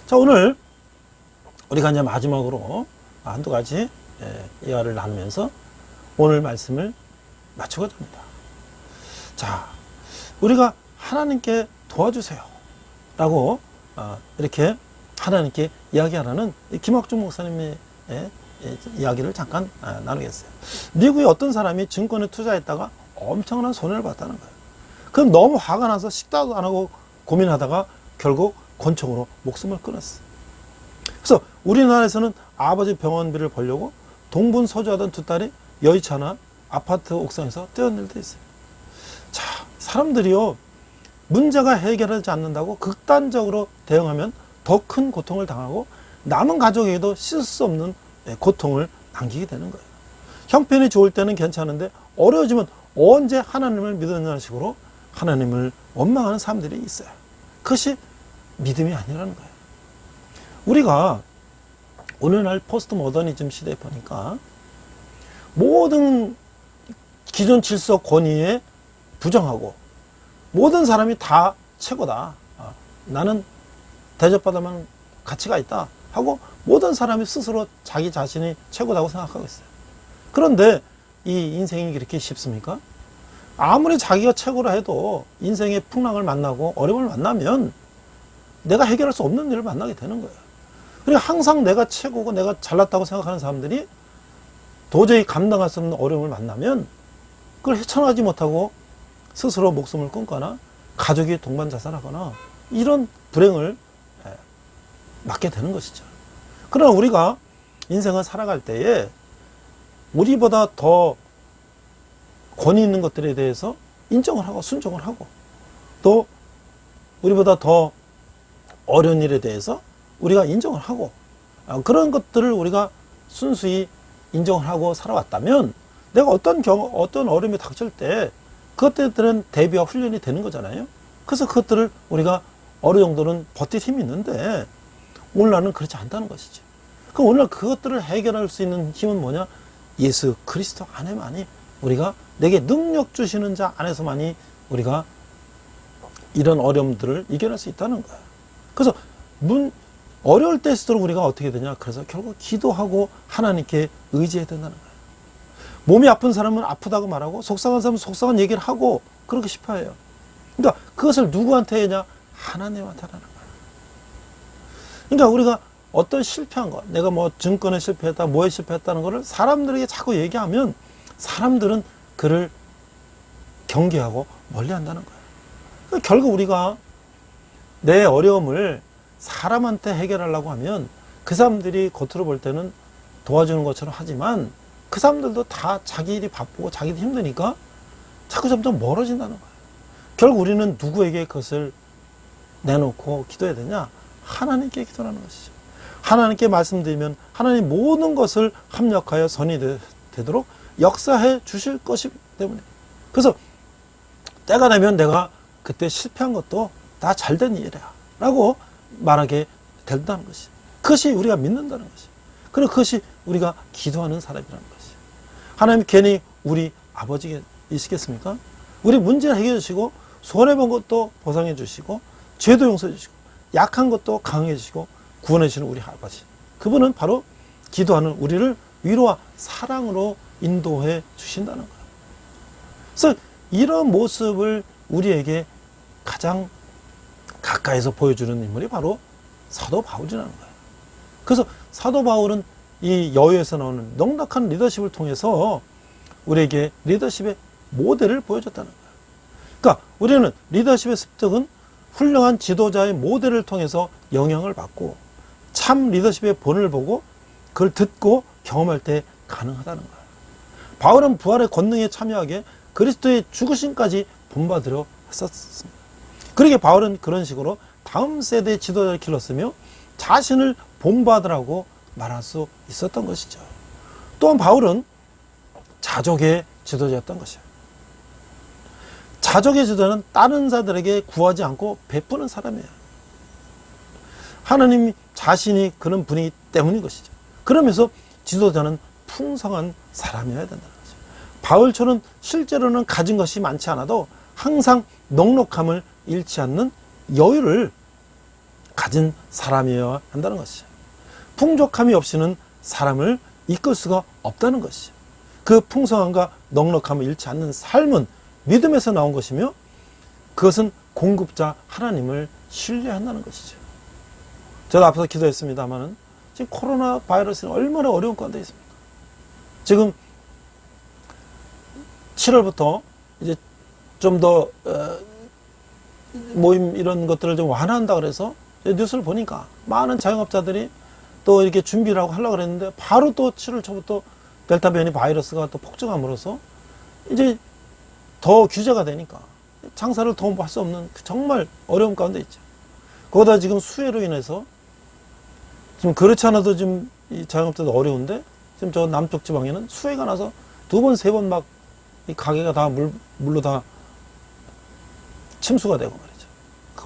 자, 오늘 우리가 이제 마지막으로 한두 가지 이야기를 나누면서 오늘 말씀을 마치고자 합니다. 자, 우리가 하나님께 도와주세요 라고 이렇게 하나님께 이야기하라는 김학중 목사님의 이야기를 잠깐 나누겠어요. 미국의 어떤 사람이 증권에 투자했다가 엄청난 손해를 봤다는 거예요. 그럼 너무 화가 나서 식사도 안 하고 고민하다가 결국 권총으로 목숨을 끊었어요. 그래서 우리나라에서는 아버지 병원비를 벌려고 동분서주하던 두 딸이 여의치 않아 아파트 옥상에서 뛰어내릴 때 있어요. 자, 사람들이요, 문제가 해결하지 않는다고 극단적으로 대응하면 더 큰 고통을 당하고 남은 가족에게도 씻을 수 없는 고통을 남기게 되는 거예요. 형편이 좋을 때는 괜찮은데 어려워지면 언제 하나님을 믿느냐는 식으로 하나님을 원망하는 사람들이 있어요. 그것이 믿음이 아니라는 거예요. 우리가 오늘날 포스트 모더니즘 시대에 보니까 모든 기존 질서 권위에 부정하고 모든 사람이 다 최고다. 나는 대접받아만 가치가 있다 하고 모든 사람이 스스로 자기 자신이 최고다고 생각하고 있어요. 그런데 이 인생이 그렇게 쉽습니까? 아무리 자기가 최고라 해도 인생의 풍랑을 만나고 어려움을 만나면 내가 해결할 수 없는 일을 만나게 되는 거예요. 그리고 항상 내가 최고고 내가 잘났다고 생각하는 사람들이 도저히 감당할 수 없는 어려움을 만나면 그걸 헤쳐나가지 못하고 스스로 목숨을 끊거나 가족이 동반자살하거나 이런 불행을 맞게 되는 것이죠. 그러나 우리가 인생을 살아갈 때에 우리보다 더 권위 있는 것들에 대해서 인정을 하고 순종을 하고 또 우리보다 더 어려운 일에 대해서 우리가 인정을 하고 그런 것들을 우리가 순수히 인정을 하고 살아왔다면 내가 어떤 어려움이 닥칠 때 그것들은 대비와 훈련이 되는 거잖아요. 그래서 그것들을 우리가 어느 정도는 버틸 힘이 있는데 오늘날은 그렇지 않다는 것이죠. 그럼 오늘 그것들을 해결할 수 있는 힘은 뭐냐? 예수 그리스도 안에만이 우리가 내게 능력 주시는 자 안에서만이 우리가 이런 어려움들을 이겨낼 수 있다는 거예요. 그래서 어려울 때일수록 우리가 어떻게 되냐? 그래서 결국 기도하고 하나님께 의지해야 된다는 거예요. 몸이 아픈 사람은 아프다고 말하고 속상한 사람은 속상한 얘기를 하고 그러고 싶어 해요. 그러니까 그것을 누구한테 하냐? 하나님한테 하는 거예요. 그러니까 우리가 어떤 실패한 거, 내가 뭐 증권에 실패했다, 뭐에 실패했다는 거를 사람들에게 자꾸 얘기하면 사람들은 그를 경계하고 멀리 한다는 거예요. 그러니까 결국 우리가 내 어려움을 사람한테 해결하려고 하면 그 사람들이 겉으로 볼 때는 도와주는 것처럼 하지만 그 사람들도 다 자기 일이 바쁘고 자기도 힘드니까 자꾸 점점 멀어진다는 거예요. 결국 우리는 누구에게 그것을 내놓고 기도해야 되냐? 하나님께 기도하는 것이죠. 하나님께 말씀드리면 하나님 모든 것을 합력하여 선이 되도록 역사해 주실 것이기 때문에. 그래서 때가 되면 내가 그때 실패한 것도 다 잘된 일이야 라고 말하게 된다는 것이. 그것이 우리가 믿는다는 것이. 그리고 그것이 우리가 기도하는 사람이라는 것이. 하나님 괜히 우리 아버지이시겠습니까? 우리 문제를 해결해 주시고 손해본 것도 보상해 주시고 죄도 용서해 주시고 약한 것도 강해 주시고 구원해 주시는 우리 아버지. 그분은 바로 기도하는 우리를 위로와 사랑으로 인도해 주신다는 거예요. 그래서 이런 모습을 우리에게 가장 가까이서 보여주는 인물이 바로 사도 바울이라는 거예요. 그래서 사도 바울은 이 여유에서 나오는 넉넉한 리더십을 통해서 우리에게 리더십의 모델을 보여줬다는 거예요. 그러니까 우리는 리더십의 습득은 훌륭한 지도자의 모델을 통해서 영향을 받고 참 리더십의 본을 보고 그걸 듣고 경험할 때 가능하다는 거예요. 바울은 부활의 권능에 참여하게 그리스도의 죽으심까지 본받으려 했었습니다. 그러게 바울은 그런 식으로 다음 세대의 지도자를 길렀으며 자신을 본받으라고 말할 수 있었던 것이죠. 또한 바울은 자족의 지도자였던 것이에요. 자족의 지도자는 다른 자들에게 구하지 않고 베푸는 사람이에요. 하나님 자신이 그런 분이기 때문인 것이죠. 그러면서 지도자는 풍성한 사람이어야 된다는 거죠. 바울처럼 실제로는 가진 것이 많지 않아도 항상 넉넉함을 잃지 않는 여유를 가진 사람이어야 한다는 것이죠. 풍족함이 없이는 사람을 이끌 수가 없다는 것이죠. 그 풍성함과 넉넉함을 잃지 않는 삶은 믿음에서 나온 것이며 그것은 공급자 하나님을 신뢰한다는 것이죠. 제가 앞서 기도했습니다마는 지금 코로나 바이러스는 얼마나 어려운 가운데 있습니까? 지금 7월부터 이제 좀 더 모임 이런 것들을 좀 완화한다 그래서 뉴스를 보니까 많은 자영업자들이 또 이렇게 준비를 하고 하려고 그랬는데 바로 또 7월 초부터 델타 변이 바이러스가 또 폭증함으로써 이제 더 규제가 되니까 장사를 더 할 수 없는 정말 어려운 가운데 있죠. 거기다 지금 수해로 인해서 지금 그렇지 않아도 지금 이 자영업자도 어려운데 지금 저 남쪽 지방에는 수해가 나서 2번, 3번 막 이 가게가 다 물로 다 침수가 되고 말이죠.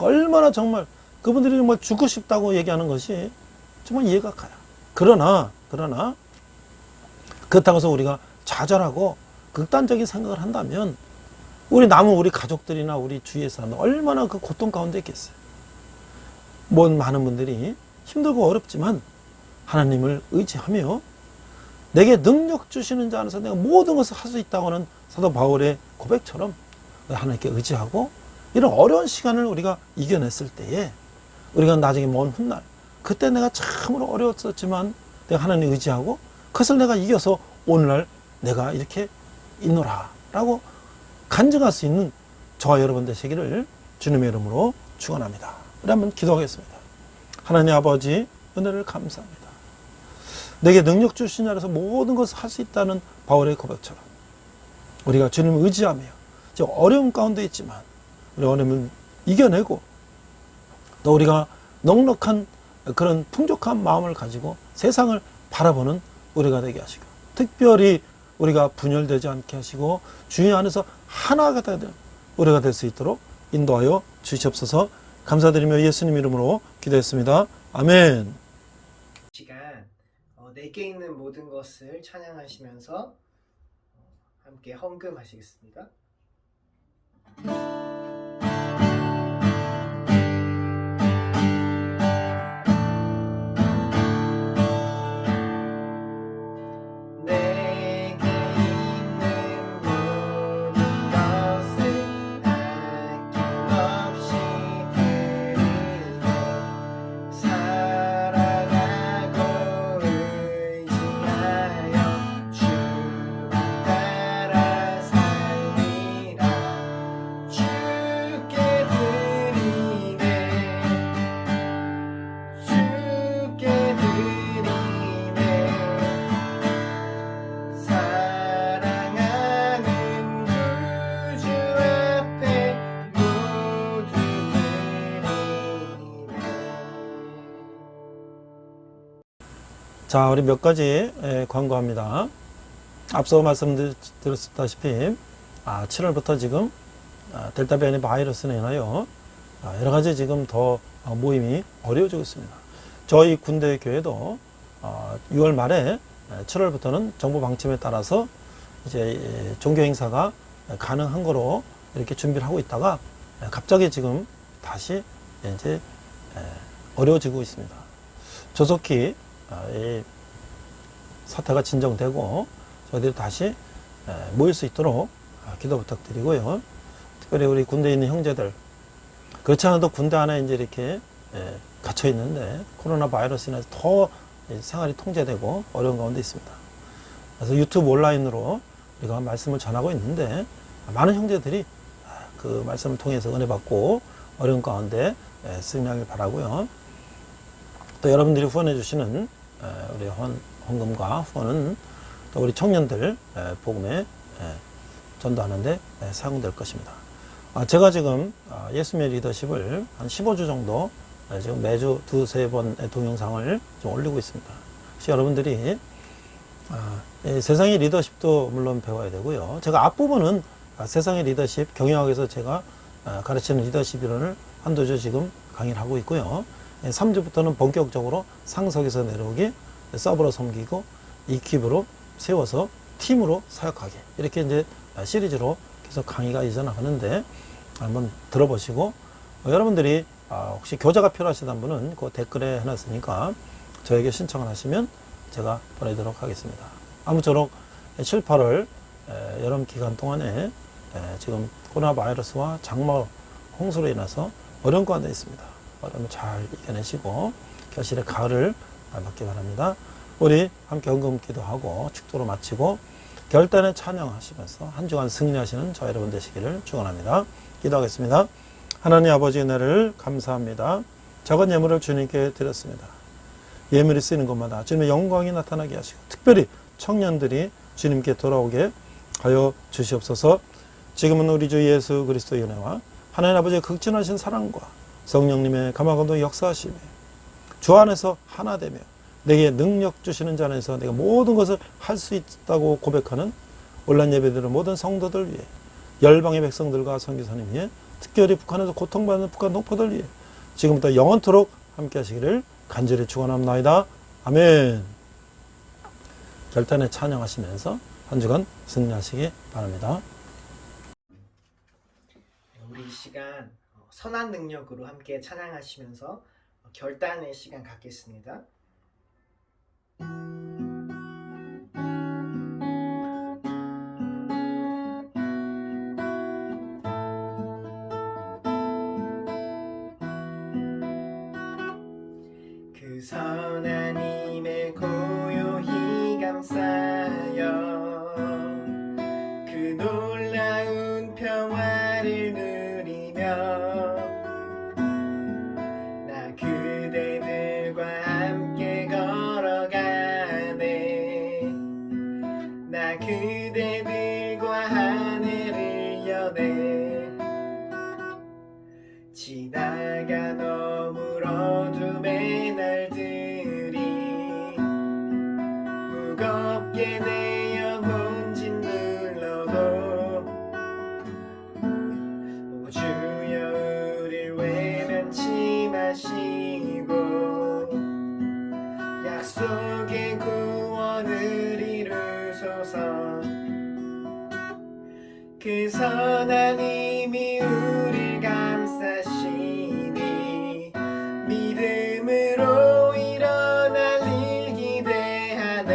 얼마나 정말 그분들이 정말 죽고 싶다고 얘기하는 것이 정말 이해가 가요. 그러나 그렇다고 해서 우리가 좌절하고 극단적인 생각을 한다면 우리 남은 우리 가족들이나 우리 주위의 사람들 얼마나 그 고통 가운데 있겠어요. 많은 분들이 힘들고 어렵지만 하나님을 의지하며 내게 능력 주시는 자 안에서 내가 모든 것을 할 수 있다고 하는 사도 바울의 고백처럼 하나님께 의지하고 이런 어려운 시간을 우리가 이겨냈을 때에 우리가 나중에 먼 훗날 그때 내가 참으로 어려웠었지만 내가 하나님 의지하고 그것을 내가 이겨서 오늘날 내가 이렇게 있노라 라고 간증할 수 있는 저와 여러분 되시기를 주님의 이름으로 축원합니다. 우리 한번 기도하겠습니다. 하나님 아버지 은혜를 감사합니다. 내게 능력 주신 자라서 모든 것을 할 수 있다는 바울의 고백처럼 우리가 주님을 의지하며 지금 어려운 가운데 있지만 우리 어려움을 이겨내고 또 우리가 넉넉한 그런 풍족한 마음을 가지고 세상을 바라보는 우리가 되게 하시고 특별히 우리가 분열되지 않게 하시고 주의 안에서 하나가 되는 우리가 될 수 있도록 인도하여 주시옵소서. 감사드리며 예수님 이름으로 기도했습니다. 아멘. 시간 내게 있는 모든 것을 찬양하시면서 함께 헌금하시겠습니다. 내게 자, 우리 몇 가지 광고합니다. 앞서 말씀드렸다시피 7월부터 지금 델타 변이 바이러스로 인하여 여러 가지 지금 더 모임이 어려워지고 있습니다. 저희 군대 교회도 6월 말에 7월부터는 정부 방침에 따라서 이제 종교 행사가 가능한 거로 이렇게 준비를 하고 있다가 갑자기 지금 다시 이제 어려워지고 있습니다. 조속히 이 사태가 진정되고 저희들이 다시 모일 수 있도록 기도 부탁드리고요. 특별히 우리 군대에 있는 형제들, 그렇지 않아도 군대 안에 이제 이렇게 갇혀 있는데 코로나 바이러스 인해서 더 생활이 통제되고 어려운 가운데 있습니다. 그래서 유튜브 온라인으로 우리가 말씀을 전하고 있는데 많은 형제들이 그 말씀을 통해서 은혜 받고 어려운 가운데 승리하길 바라고요. 또 여러분들이 후원해 주시는 우리 헌금과 후원은 또 우리 청년들 복음에 전도하는데 사용될 것입니다. 제가 지금 예수의 리더십을 한 15주 정도 지금 매주 두세 번의 동영상을 좀 올리고 있습니다. 혹시 여러분들이 세상의 리더십도 물론 배워야 되고요. 제가 앞부분은 세상의 리더십 경영학에서 제가 가르치는 리더십 이론을 한두 주 지금 강의를 하고 있고요. 3주부터는 본격적으로 상석에서 내려오기, 서브로 섬기고, 이킵으로 세워서 팀으로 사역하기. 이렇게 이제 시리즈로 계속 강의가 이어나가는데 한번 들어보시고, 여러분들이 혹시 교재가 필요하시다는 분은 그 댓글에 해놨으니까 저에게 신청을 하시면 제가 보내도록 하겠습니다. 아무쪼록 7, 8월 여름 기간 동안에 지금 코로나 바이러스와 장마 홍수로 인해서 어려운 가운데 있습니다. 어려움을 잘 이겨내시고 결실의 가을을 맞기 바랍니다. 우리 함께 헌금 기도하고 축도로 마치고 결단에 찬양하시면서 한 주간 승리하시는 저 여러분 되시기를 축원합니다. 기도하겠습니다. 하나님 아버지 은혜를 감사합니다. 작은 예물을 주님께 드렸습니다. 예물이 쓰이는 곳마다 주님의 영광이 나타나게 하시고 특별히 청년들이 주님께 돌아오게 하여 주시옵소서. 지금은 우리 주 예수 그리스도의 은혜와 하나님 아버지의 극진하신 사랑과 성령님의 감화감동 역사하심에 주 안에서 하나 되며 내게 능력 주시는 자 안에서 내가 모든 것을 할 수 있다고 고백하는 온라인 예배드리는 모든 성도들 위해 열방의 백성들과 선교사님 위해 특별히 북한에서 고통받는 북한 동포들 위해 지금부터 영원토록 함께 하시기를 간절히 축원합니다. 아멘. 결단에 찬양하시면서 한 주간 승리하시기 바랍니다. 우리 이 시간 선한 능력으로 함께 찬양하시면서 결단의 시간 갖겠습니다. 그 선한 힘에 고요히 감싸여 그 놀라운 평화를 누리며 나 그대들과 함께 걸어가네. 나 그대들과 하늘을 여네. 지나가 너무 어둠의 날들이 무겁게 내 영혼 짓눌러도 오 주여 우릴 외면치 마시고 약속의 구원을 이루소서. 그 선한 힘이 우릴 감싸시니 믿음으로 일어날 일 기대하네.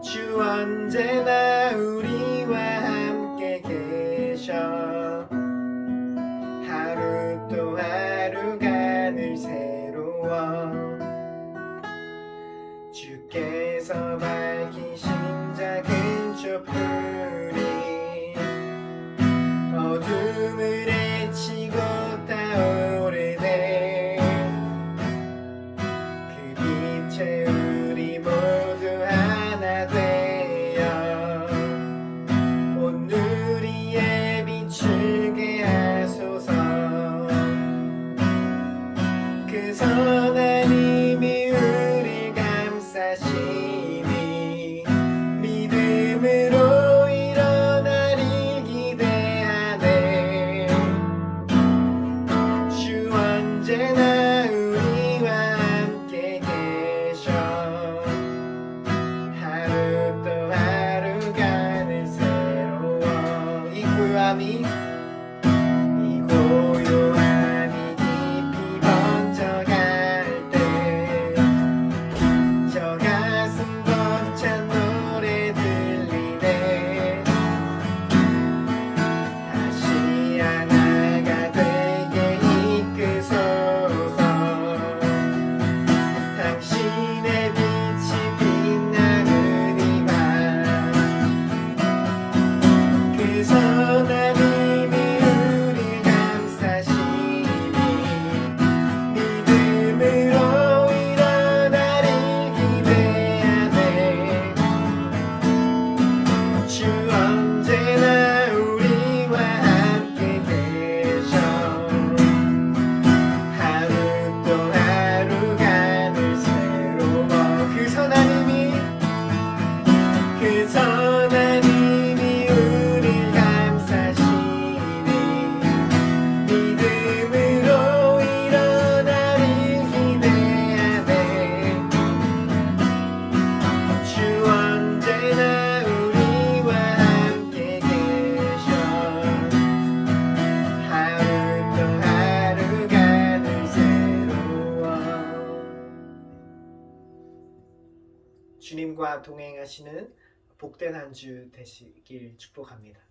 주 언제나 우리와 함께 계셔. 하루 또 하루가 늘 새로워. 주께서 밝히신 작은 촛불이 어둠을 헤치고 타오르네. 그 빛에 우리 모두 하나 되어 온 누리에 비추게 하소서. 그 선한 힘이 주님과 동행하시는 복된 한 주 되시길 축복합니다.